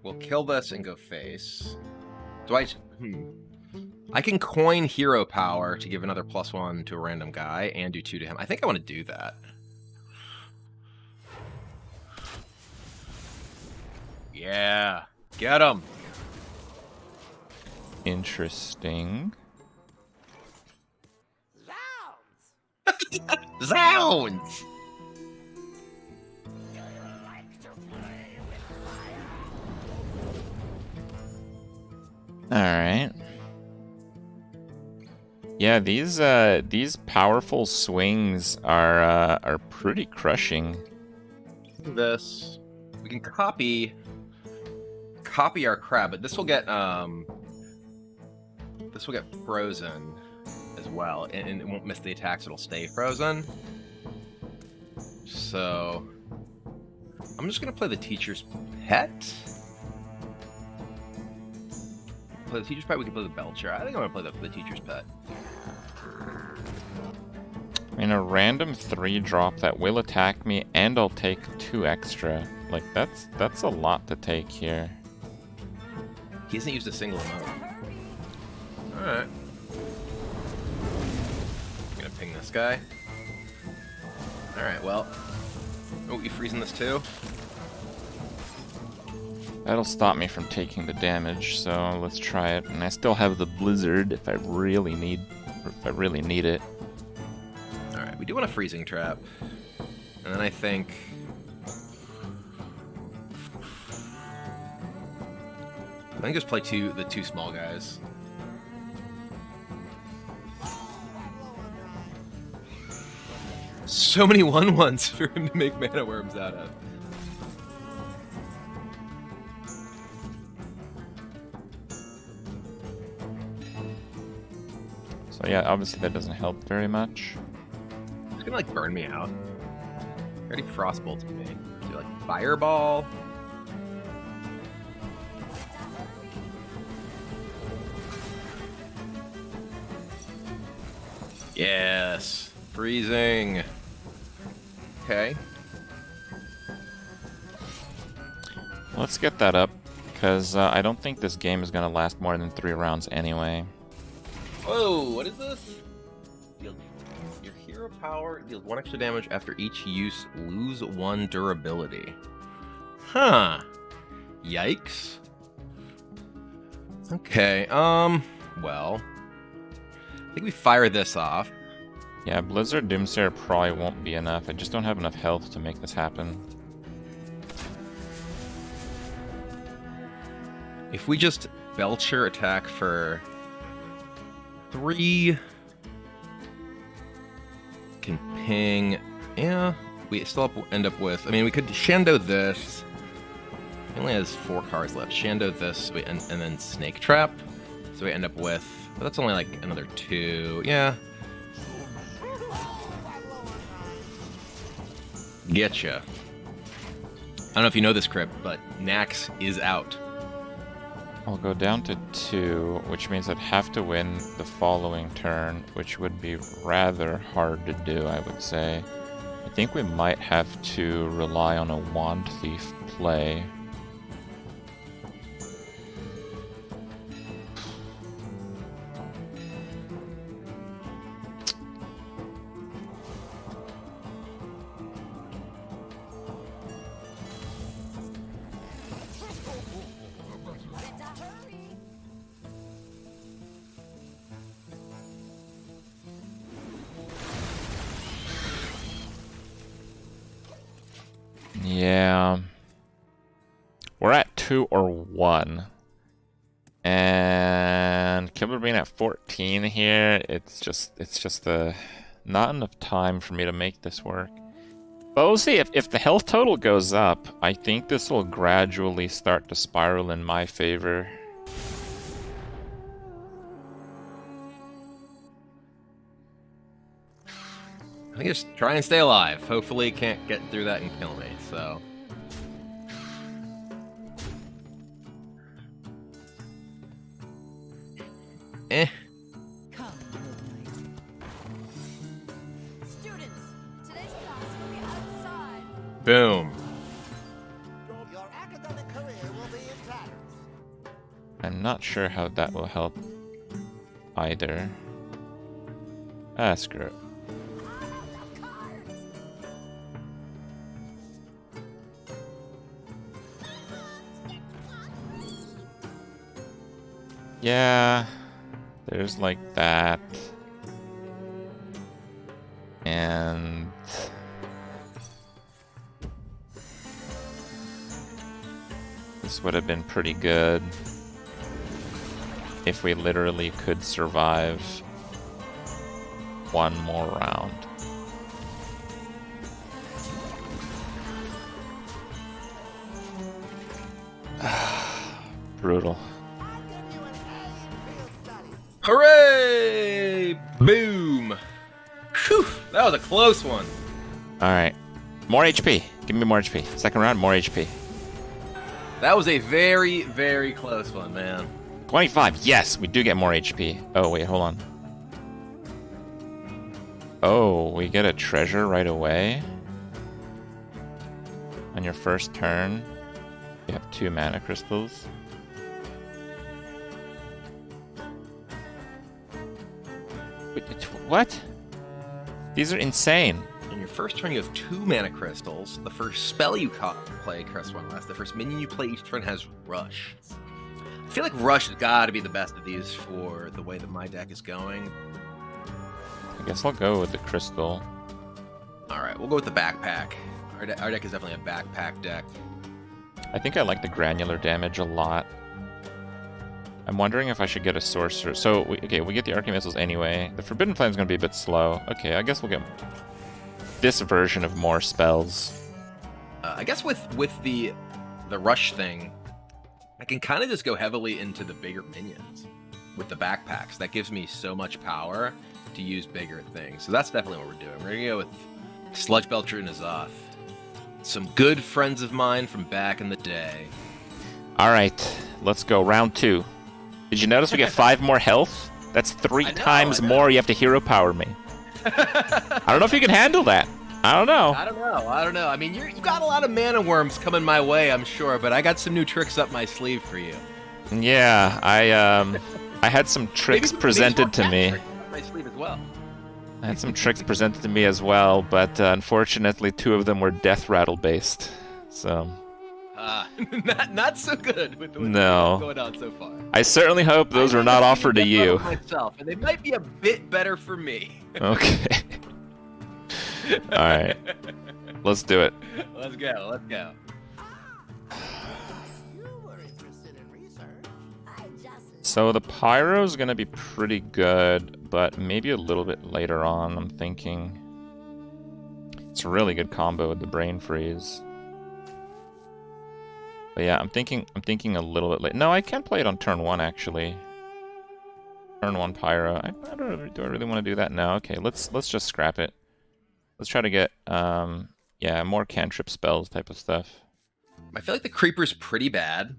We'll kill this and go face. Do I... I can coin hero power to give another +1 to a random guy and do 2 to him. I think I want to do that. Yeah. Get him. Interesting. Zounds! Alright. Yeah, these powerful swings are pretty crushing. This. We can copy our crab, but this will get frozen as well, and it won't miss the attacks, it'll stay frozen. So I'm just gonna play the Teacher's Pet. Play the Teacher's Pet, we can play the Belcher. I think I'm gonna play the Teacher's Pet. I mean, a random 3-drop that will attack me, and I'll take 2 extra. Like, that's a lot to take here. He hasn't used a single emote. Alright. I'm gonna ping this guy. Alright, well. Oh, you freezing this too? That'll stop me from taking the damage, so let's try it. And I still have the Blizzard if I really need it. Alright, we do want a freezing trap. And then I think... just play the two small guys. So many 1/1s for him to make Mana Worms out of. So yeah, obviously that doesn't help very much. It's gonna like burn me out. Already frostbolted me. Do like fireball. Yes. Freezing. Okay. Let's get that up, because I don't think this game is going to last more than 3 rounds anyway. Whoa, what is this? Your hero power deals 1 extra damage after each use, lose 1 durability. Huh. Yikes. Okay, well, I think we fire this off. Yeah, Blizzard Doomsayer probably won't be enough. I just don't have enough health to make this happen. If we just Belcher attack for 3, can ping, yeah, we still end up with, I mean, we could Shando this. He only has 4 cards left. Shando this, and then Snake Trap. So we end up with, but that's only like another 2. Yeah. Getcha. I don't know if you know this, Crip, but Nax is out. I'll go down to 2, which means I'd have to win the following turn, which would be rather hard to do, I would say. I think we might have to rely on a Wand Thief play. Yeah. We're at 2 or 1. And Kibler being at 14 here, it's just not enough time for me to make this work. But we'll see, if the health total goes up, I think this will gradually start to spiral in my favor. I think just try and stay alive. Hopefully can't get through that and kill me, so. Eh. Students, today's class will be outside. Boom. Your academic career will be in tatters. I'm not sure how that will help either. Ah, screw it. Yeah, there's like that. And this would have been pretty good if we literally could survive 1 more round. Brutal. Hooray! Boom! Whew, that was a close one. Alright. More HP. Give me more HP. Second round, more HP. That was a very, very close one, man. 25. Yes, we do get more HP. Oh, wait, hold on. Oh, we get a treasure right away. On your first turn, you have 2 mana crystals. What? These are insane. In your first turn, you have 2 mana crystals. The first spell you play costs 1 less. The first minion you play each turn has Rush. I feel like Rush has got to be the best of these for the way that my deck is going. I guess I'll go with the crystal. All right, we'll go with the backpack. Our deck is definitely a backpack deck. I think I like the granular damage a lot. I'm wondering if I should get a sorcerer. So, we get the arcane missiles anyway. The Forbidden Flame is going to be a bit slow. Okay, I guess we'll get this version of more spells. I guess with the rush thing, I can kind of just go heavily into the bigger minions with the backpacks. That gives me so much power to use bigger things. So that's definitely what we're doing. We're going to go with Sludge Belcher and Azoth. Some good friends of mine from back in the day. All right, let's go. Round 2. Did you notice we get 5 more health? That's 3 times more you have to hero power me. I don't know if you can handle that. I don't know. I don't know. I mean, you got a lot of mana worms coming my way, I'm sure, but I got some new tricks up my sleeve for you. Yeah, I had some tricks presented to me. Tricks up my sleeve as well. I had some tricks presented to me as well, but unfortunately 2 of them were death rattle based. So not so good with what's no. going on so far. I certainly hope those were not offered to you. Myself, and they might be a bit better for me. Okay. All right. Let's do it. Let's go. So the pyro is going to be pretty good, but maybe a little bit later on, I'm thinking. It's a really good combo with the brain freeze. But yeah, I'm thinking a little bit late. No, I can play it on turn 1 actually. Turn 1 pyro. Do I really want to do that? No. Okay, let's just scrap it. Let's try to get yeah, more cantrip spells type of stuff. I feel like the creeper's pretty bad.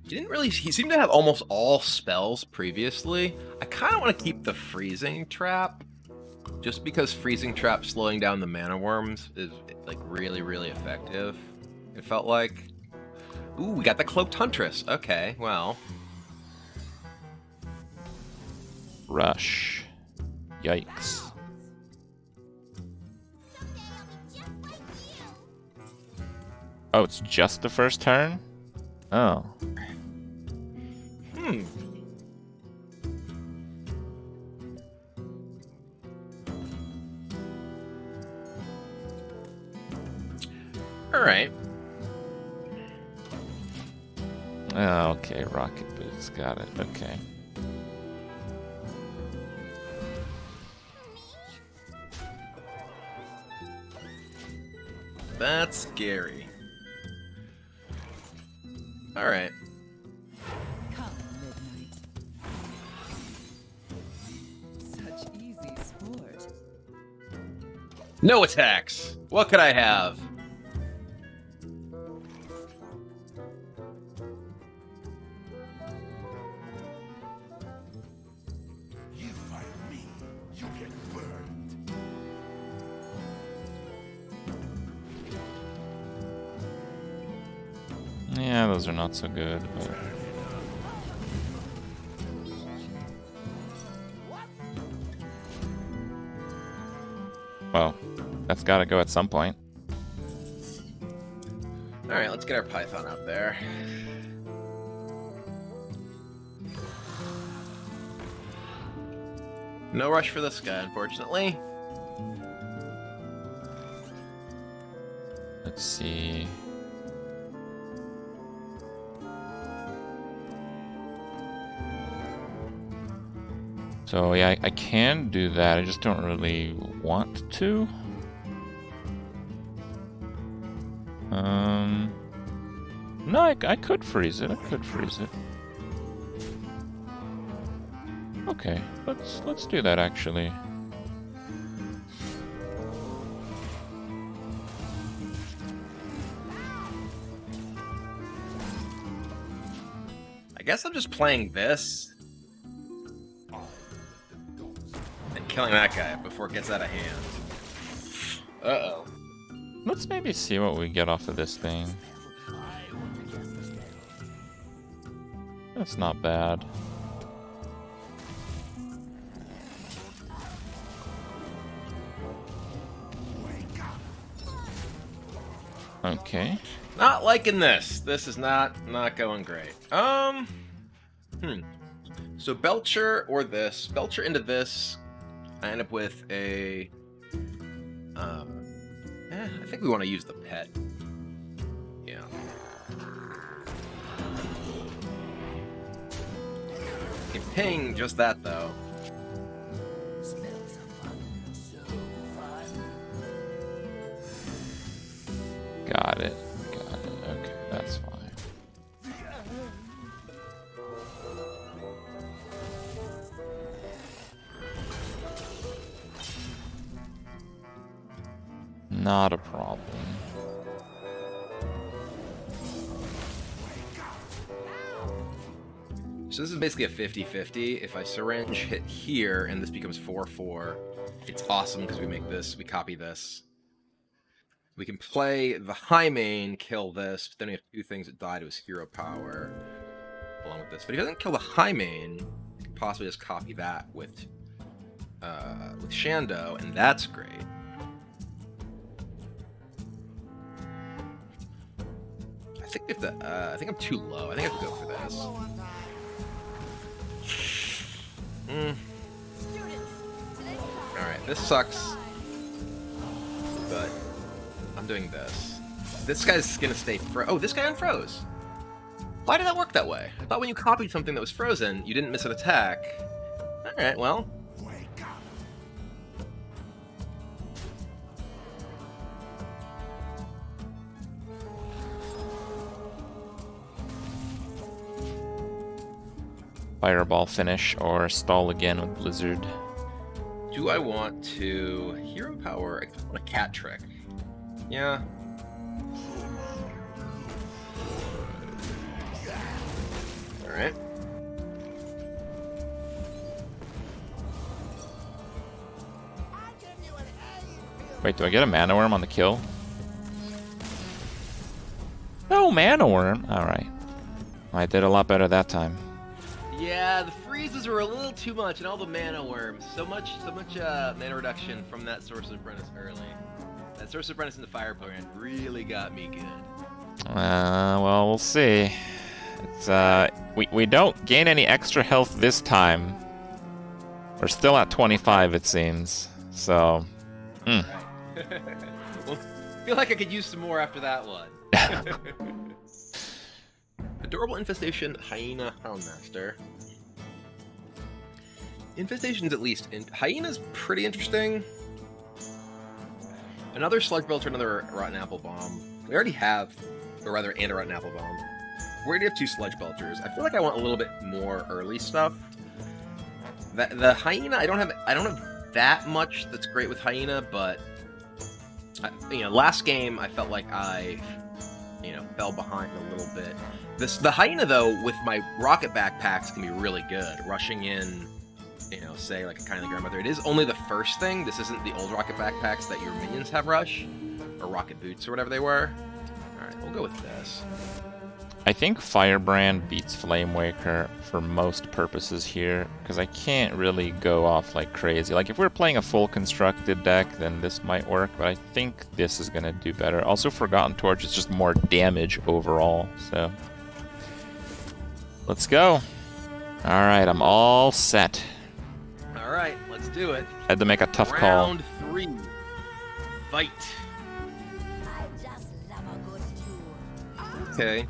He seemed to have almost all spells previously. I kind of want to keep the freezing trap, just because freezing trap slowing down the mana worms is like really, really effective. It felt like. Ooh, we got the cloaked huntress. Okay, well. Rush. Yikes. Oh, it's just the first turn? Oh. Alright. Okay, rocket boots, got it, okay. That's scary. Alright. Come, midnight. Such easy sport. No attacks! What could I have? You fight me, you get burned. Yeah, those are not so good, but... Well, that's gotta go at some point. Alright, let's get our Python out there. No rush for this guy, unfortunately. Let's see... So yeah, I can do that, I just don't really want to. No, I could freeze it, Okay, let's do that actually. I guess I'm just playing this. And killing that guy before it gets out of hand. Uh-oh. Let's maybe see what we get off of this thing. That's not bad. Okay. Not liking this. This is not going great. So Belcher or this. Belcher into this. I end up with a... I think we want to use the pet. Yeah. You can ping just that, though. Got it. Okay, that's fine. Not a problem. So this is basically a 50-50. If I syringe hit here and this becomes 4-4, it's awesome because we make this, we copy this. We can play the high main, kill this, but then we have 2 things that die to his hero power along with this. But if he doesn't kill the high main, we can possibly just copy that with Shando, and that's great. I think if I think I'm too low. I think I have to go for this. Alright, this sucks. But I'm doing this. This guy's gonna stay oh, this guy unfroze. Why did that work that way? I thought when you copied something that was frozen, you didn't miss an attack. Alright, well. Fireball finish or stall again with Blizzard. Do I want to hero power? I want a cat trick. Yeah. Alright. Wait, do I get a mana worm on the kill? No mana worm. Alright. I did a lot better that time. Yeah, the freezes were a little too much, and all the mana worms. So much mana reduction from that Sorcerer's Apprentice early. That Sorcerer's Apprentice in the Fire program really got me good. Well, we'll see. It's we don't gain any extra health this time. We're still at 25, it seems. So, Well, I feel like I could use some more after that one. Adorable Infestation, Hyena, Houndmaster. Infestation's at least... Hyena's pretty interesting. Another Sludge Belcher, another Rotten Apple Bomb. We already have... Or rather, and a Rotten Apple Bomb. We already have 2 Sludge Belchers. I feel like I want a little bit more early stuff. The Hyena, I don't have that much that's great with Hyena, but... you know, last game, I felt like I... fell behind a little bit. The Hyena, though, with my rocket backpacks can be really good. Rushing in, say, like a Kindly Grandmother. It is only the first thing. This isn't the old rocket backpacks that your minions have rush. Or rocket boots, or whatever they were. Alright, we'll go with this. I think Firebrand beats Flamewaker for most purposes here, because I can't really go off like crazy. Like, if we're playing a full constructed deck, then this might work, but I think this is going to do better. Also, Forgotten Torch is just more damage overall, so... Let's go. Alright, I'm all set. Alright, let's do it. Had to make a tough call. Round 3. Fight. Okay.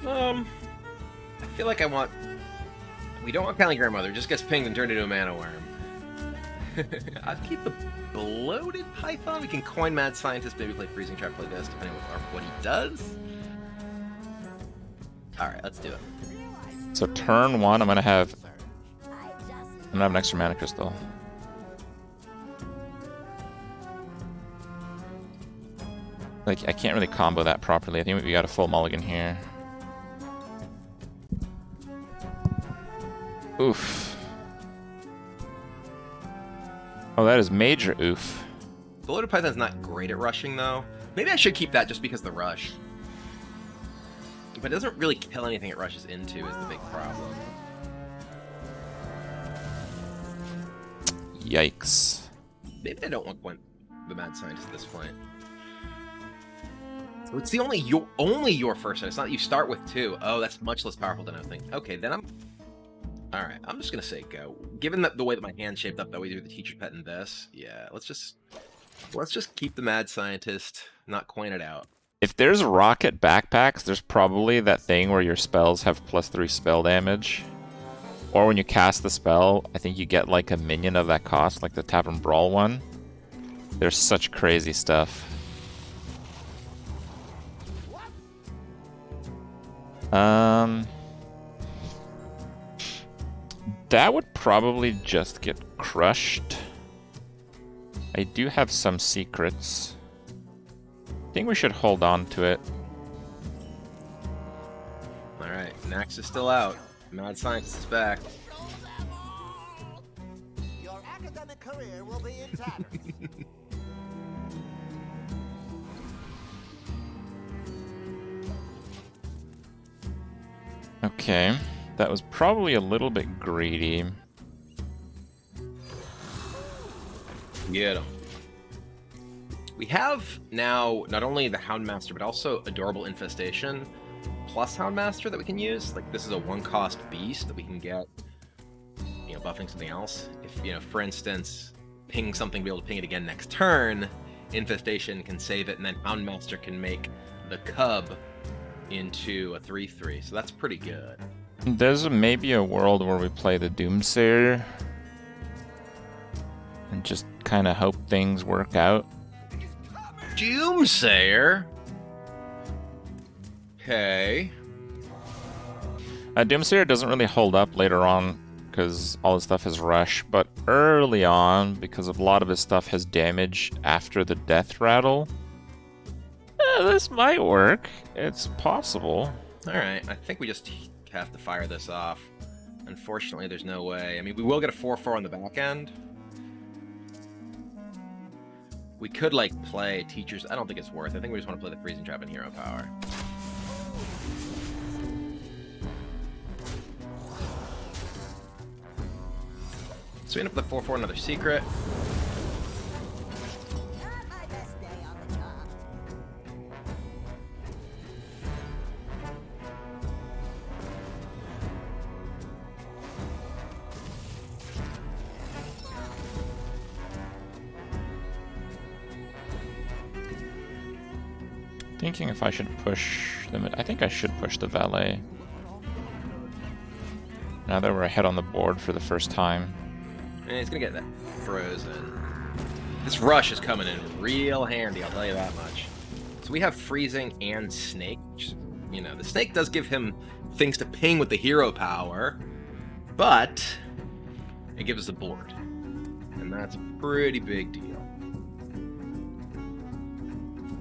I feel like I want... We don't want Kindly Grandmother, just gets pinged and turned into a mana worm. I'd keep the Bloated Python. We can coin Mad Scientist, maybe play Freezing Trap, play this, depending on what he does. Alright, let's do it. So turn 1, I'm gonna have an extra mana crystal. Like, I can't really combo that properly. I think we got a full mulligan here. Oof. Oh, that is major oof. Bloated Python's not great at rushing, though. Maybe I should keep that just because of the rush. But it doesn't really kill anything it rushes into is the big problem. Yikes. Maybe I don't want the Mad Scientist at this point. It's the only your first set. It's not you start with 2. Oh, that's much less powerful than I was thinking. Okay, then I'm... Alright, I'm just gonna say go. Given the way that my hand's shaped up, that we do the Teacher's Pet and this, yeah, let's just keep the Mad Scientist, not coin it out. If there's rocket backpacks, there's probably that thing where your spells have +3 spell damage. Or when you cast the spell, I think you get like a minion of that cost, like the Tavern Brawl one. There's such crazy stuff. That would probably just get crushed. I do have some secrets. I think we should hold on to it. Nax is still out. Mad Scientist is back. Your academic career will be in tatters. Okay, that was probably a little bit greedy. Get 'em. We have now not only the Houndmaster, but also Adorable Infestation plus Houndmaster that we can use. Like, this is a one-cost beast that we can get, you know, buffing something else. If, you know, for instance, ping something, be able to ping it again next turn, Infestation can save it, and then Houndmaster can make the Cub into a 3/3. So that's pretty good. There's maybe a world where we play the Doomsayer and just kind of hope things work out. Doomsayer? Okay. Doomsayer doesn't really hold up later on because all his stuff is rush, but early on, because a lot of his stuff has damage after the death rattle, this might work. It's possible. Alright, I think we just have to fire this off. Unfortunately, there's no way. I mean, we will get a 4/4 on the back end. We could, like, play Teachers. I don't think it's worth it. I think we just want to play the Freezing Trap and Hero Power. So we end up with a 4/4, another Secret. Not my best day on the job. Thinking if I should push them. I think I should push the Valet. Now that we're ahead on the board for the first time. And he's gonna get that frozen. This rush is coming in real handy, I'll tell you that much. So we have freezing and snake. Which, you know, the snake does give him things to ping with the hero power, but it gives us a board. And that's a pretty big deal.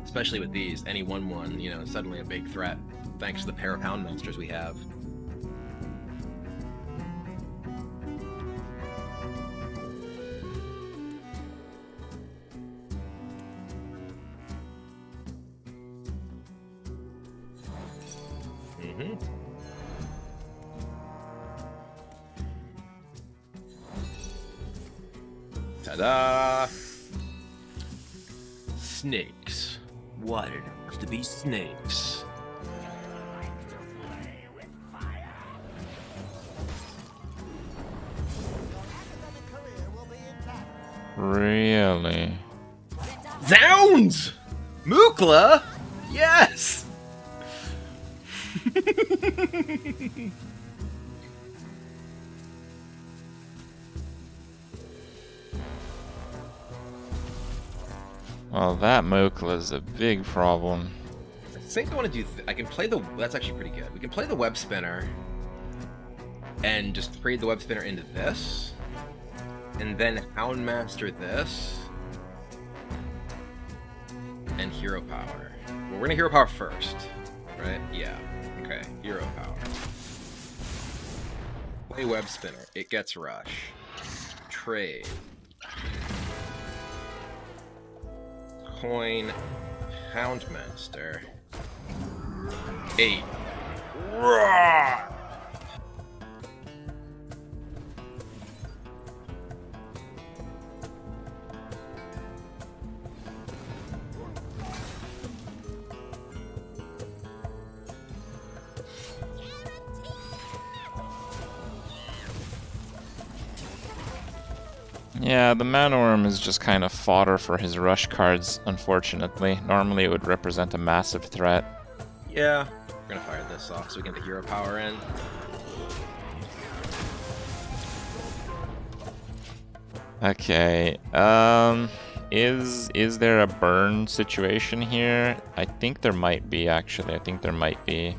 Especially with these, any 1/1, you know, suddenly a big threat, thanks to the pair of Houndmasters we have. Ta-da! Snakes. What it has to be snakes. Really? Zounds! Mukla? Yes! Well, that Mokla is a big problem. I think I want to do... I can play the... That's actually pretty good. We can play the Web Spinner and just trade the Web Spinner into this. And then Houndmaster this. And Hero Power. Well, we're going to Hero Power first. Right? Yeah. Okay. Hero Power. Play Web Spinner. It gets Rush. Trade. Coin, Houndmaster, 8. Roar! Yeah, the Manorm is just kind of fodder for his rush cards, unfortunately. Normally it would represent a massive threat. Yeah, we're gonna fire this off so we get the hero power in. Okay, is there a burn situation here? I think there might be, actually. I think there might be.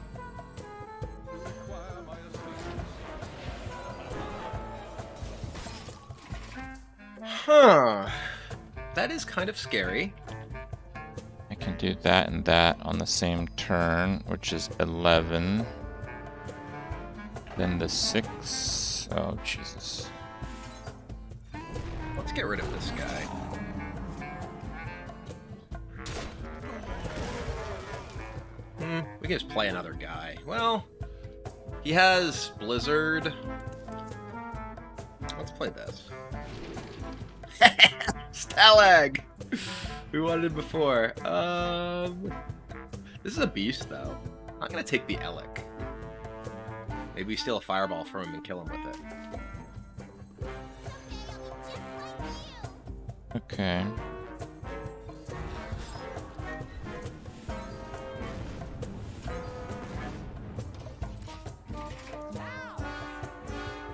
Huh. That is kind of scary. I can do that and that on the same turn, which is 11. Then the 6. Oh, Jesus. Let's get rid of this guy. We can just play another guy. Well, he has Blizzard. Let's play this. Stalag! We wanted it before. This is a beast, though. I'm gonna take the Elec. Maybe we steal a fireball from him and kill him with it. Okay.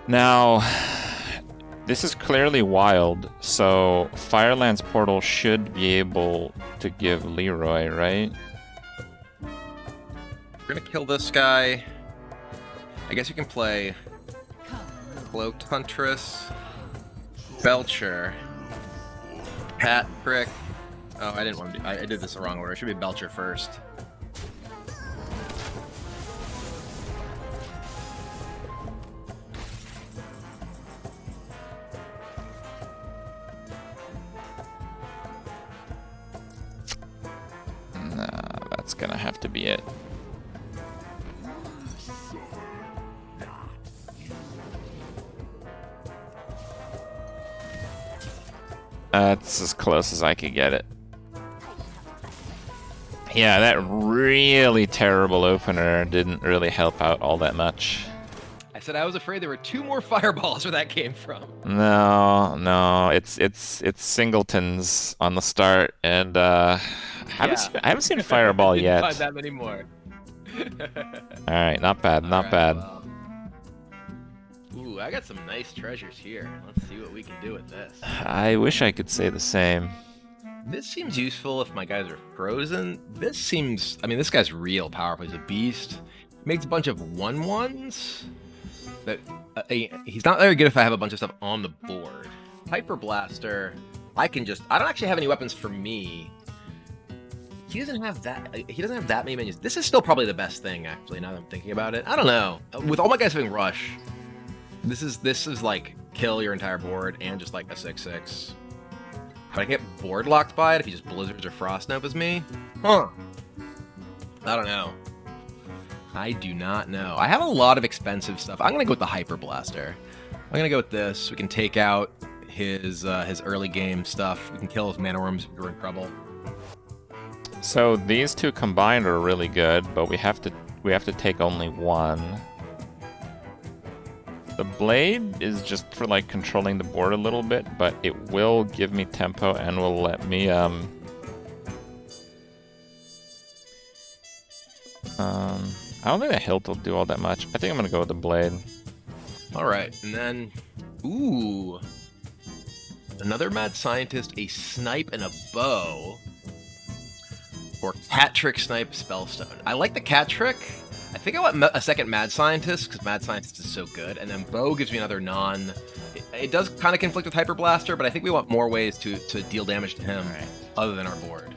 Now, this is clearly wild, so Fireland's Portal should be able to give Leroy, right? We're gonna kill this guy. I guess you can play Cloaked Huntress, Belcher, Patrick. Oh, I didn't want to do. I did this the wrong order. It should be Belcher first. Nah, that's gonna have to be it. That's as close as I could get it. Yeah, that really terrible opener didn't really help out all that much. I said I was afraid there were 2 more fireballs where that came from. No, it's singletons on the start, and I haven't seen Fireball Didn't yet. find that many more. All right, not bad, not bad. Well. Ooh, I got some nice treasures here. Let's see what we can do with this. I wish I could say the same. This seems useful if my guys are frozen. This seems... I mean, this guy's real powerful. He's a beast. Makes a bunch of 1/1s. But he's not very good if I have a bunch of stuff on the board. Hyper Blaster, I can just... I don't actually have any weapons for me. He doesn't have that... He doesn't have that many minions. This is still probably the best thing, actually, now that I'm thinking about it. I don't know. With all my guys having Rush, this is like kill your entire board and just like a 6/6. But I get board locked by it if he just Blizzards or Frost Novas me? Huh. I don't know. I do not know. I have a lot of expensive stuff. I'm gonna go with the Hyper Blaster. I'm gonna go with this. We can take out his early game stuff. We can kill his mana worms if we're in trouble. So these two combined are really good, but we have to take only one. The blade is just for like controlling the board a little bit, but it will give me tempo and will let me I don't think the hilt will do all that much. I think I'm gonna go with the blade. All right, and then ooh, another mad scientist, a snipe and a bow, or cat trick snipe spellstone. I like the cat trick. I think I want a second Mad Scientist, because Mad Scientist is so good, and then Bow gives me another non... It does kind of conflict with Hyper Blaster, but I think we want more ways to deal damage to him other than our board.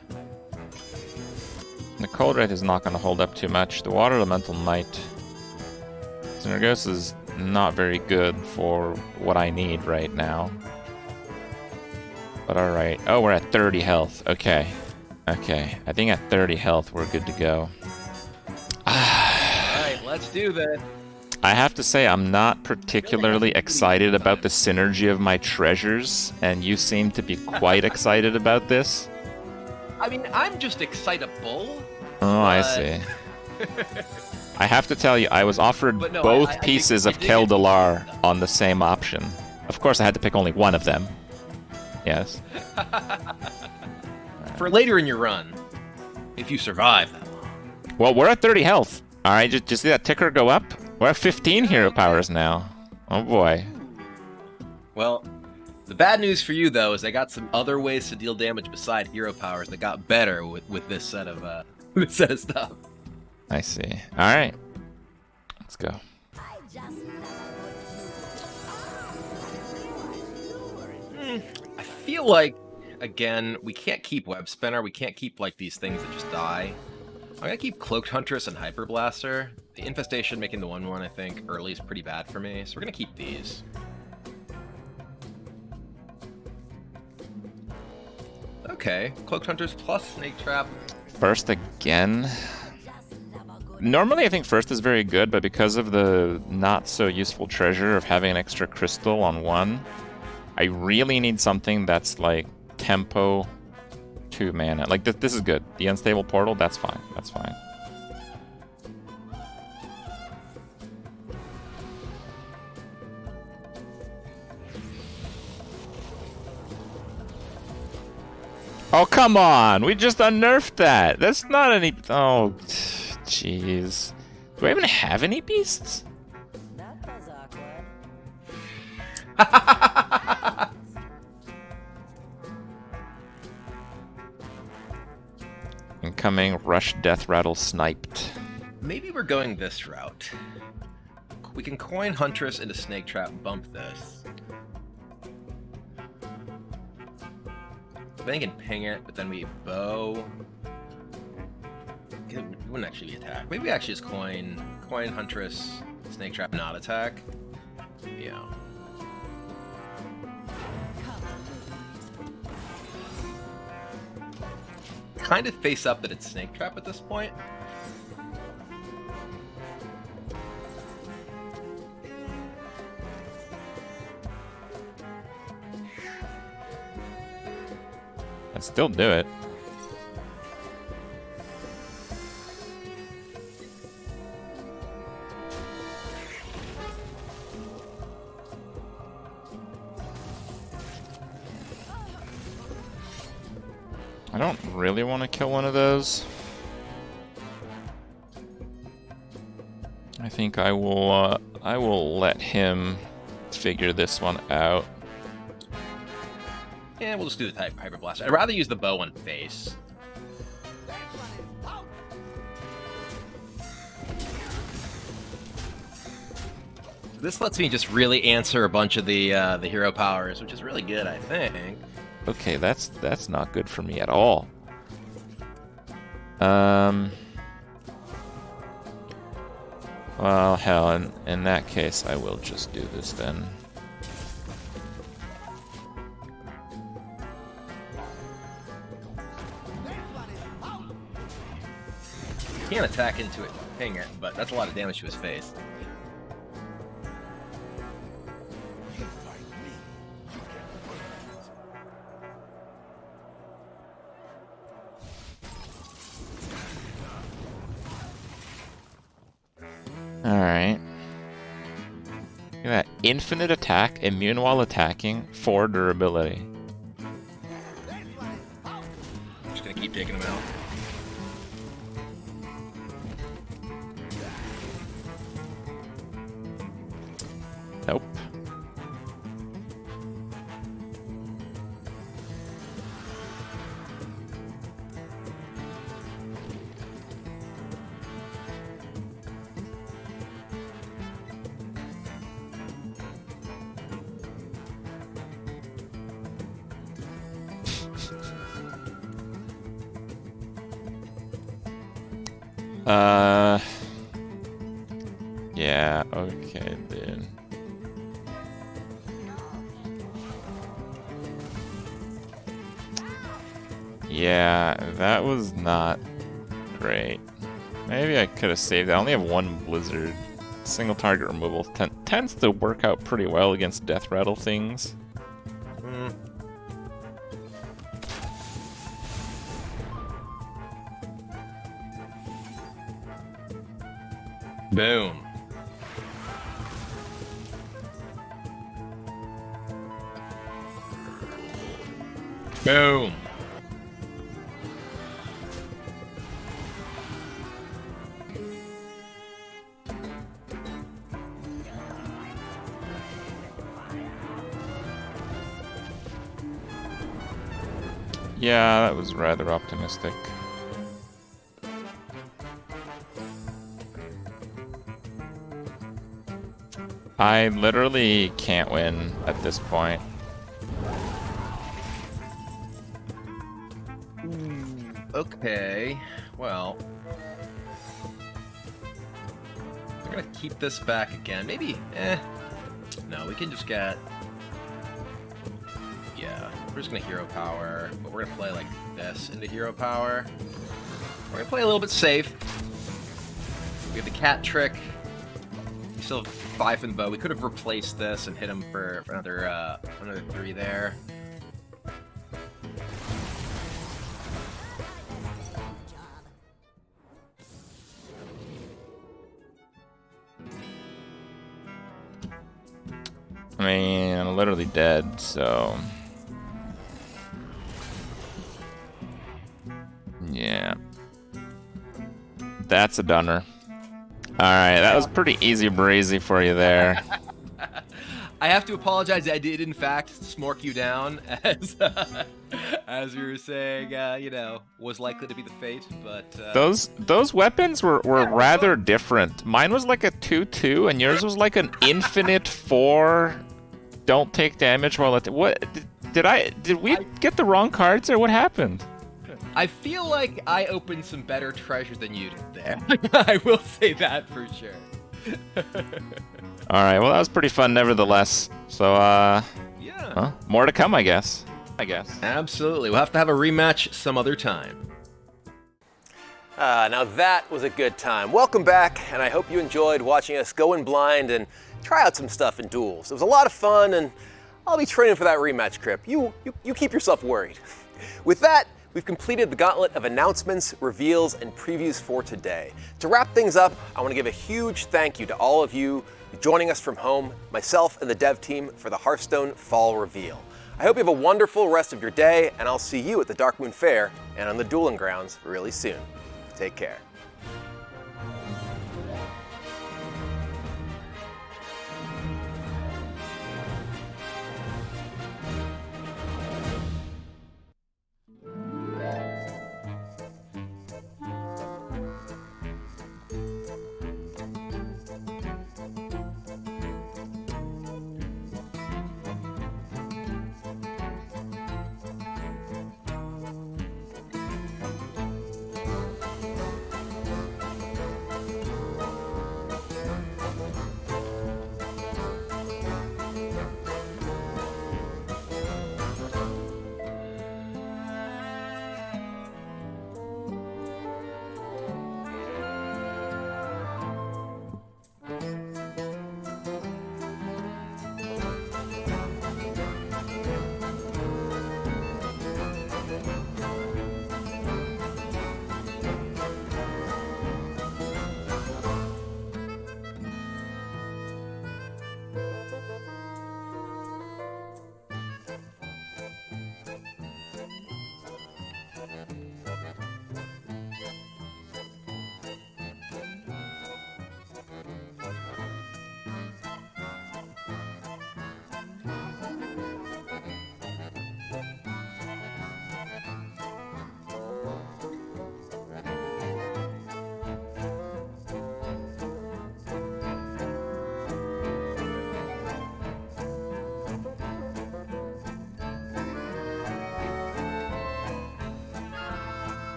The Cold Red is not going to hold up too much. The Water Elemental Knight. Synergos is not very good for what I need right now. But alright. Oh, we're at 30 health. Okay. Okay. I think at 30 health we're good to go. Let's do this. I have to say I'm not particularly excited about the synergy of my treasures, and you seem to be quite excited about this. I mean, I'm just excitable. Oh, I see. I have to tell you, I was offered both pieces of Keldalar on the same option. Of course, I had to pick only one of them. Yes. For later in your run, if you survive that long. Well, we're at 30 health. Alright, just see that ticker go up? We're at 15 hero powers now. Oh boy. Well, the bad news for you, though, is I got some other ways to deal damage beside hero powers that got better with this set of stuff. I see. Alright. Let's go. I feel like, again, we can't keep Web Spinner. We can't keep like these things that just die. I'm gonna keep Cloaked Huntress and Hyper Blaster. The infestation making the 1/1, I think, early is pretty bad for me, so we're gonna keep these. Okay, Cloaked Hunters plus Snake Trap. First again. Normally I think first is very good, but because of the not so useful treasure of having an extra crystal on one, I really need something that's like tempo 2 mana. Like this is good. The unstable portal, that's fine. That's fine. Oh, come on! We just unnerfed that! That's not any... Oh, jeez. Do I even have any beasts? That was awkward. Incoming Rush Death Rattle sniped. Maybe we're going this route. We can coin Huntress into Snake Trap, bump this. Then you can ping it, but then we bow. It wouldn't actually be attack. Maybe we actually just coin Huntress, Snake Trap, not attack. Yeah. Kind of face up that it's Snake Trap at this point. I'd still do it. I don't really want to kill one of those. I think I will let him figure this one out. Yeah, we'll just do the type Hyper Blast. I'd rather use the bow on face. This lets me just really answer a bunch of the hero powers, which is really good, I think. Okay, that's not good for me at all. Well, hell, in that case, I will just do this then. Can't attack into it and ping it, but that's a lot of damage to his face. Alright. Look at that. Infinite attack, immune while attacking, 4 durability. Just gonna keep taking him out. Nope. Yeah, okay, dude. Yeah, that was not great. Maybe I could have saved it. I only have 1 blizzard. Single target removal tends to work out pretty well against death rattle things. Boom. Boom. Yeah, that was rather optimistic. I literally can't win at this point. Okay, well. gonna keep this back again. Maybe, no, we can just get, yeah, we're just gonna hero power, but we're gonna play like this into hero power. We're gonna play a little bit safe. We have the cat trick. We still have 5 in the bow. We could have replaced this and hit him for another 3 there. I mean, I'm literally dead, so... Yeah. That's a dunner. Alright, that was pretty easy breezy for you there. I have to apologize. I did, in fact, smork you down, as you were saying, you know, was likely to be the fate, but... Those weapons were rather different. Mine was like a 2-2, and yours was like an infinite 4... Don't take damage while it... What? Did we get the wrong cards, or what happened? I feel like I opened some better treasure than you did there. I will say that for sure. Alright, well that was pretty fun nevertheless. So, yeah. Huh? More to come, I guess. Absolutely. We'll have to have a rematch some other time. Now that was a good time. Welcome back, and I hope you enjoyed watching us go in blind and try out some stuff in duels. It was a lot of fun, and I'll be training for that rematch, Crip. You keep yourself worried. With that, we've completed the gauntlet of announcements, reveals, and previews for today. To wrap things up, I want to give a huge thank you to all of you joining us from home, myself and the dev team for the Hearthstone Fall Reveal. I hope you have a wonderful rest of your day, and I'll see you at the Darkmoon Faire and on the dueling grounds really soon. Take care.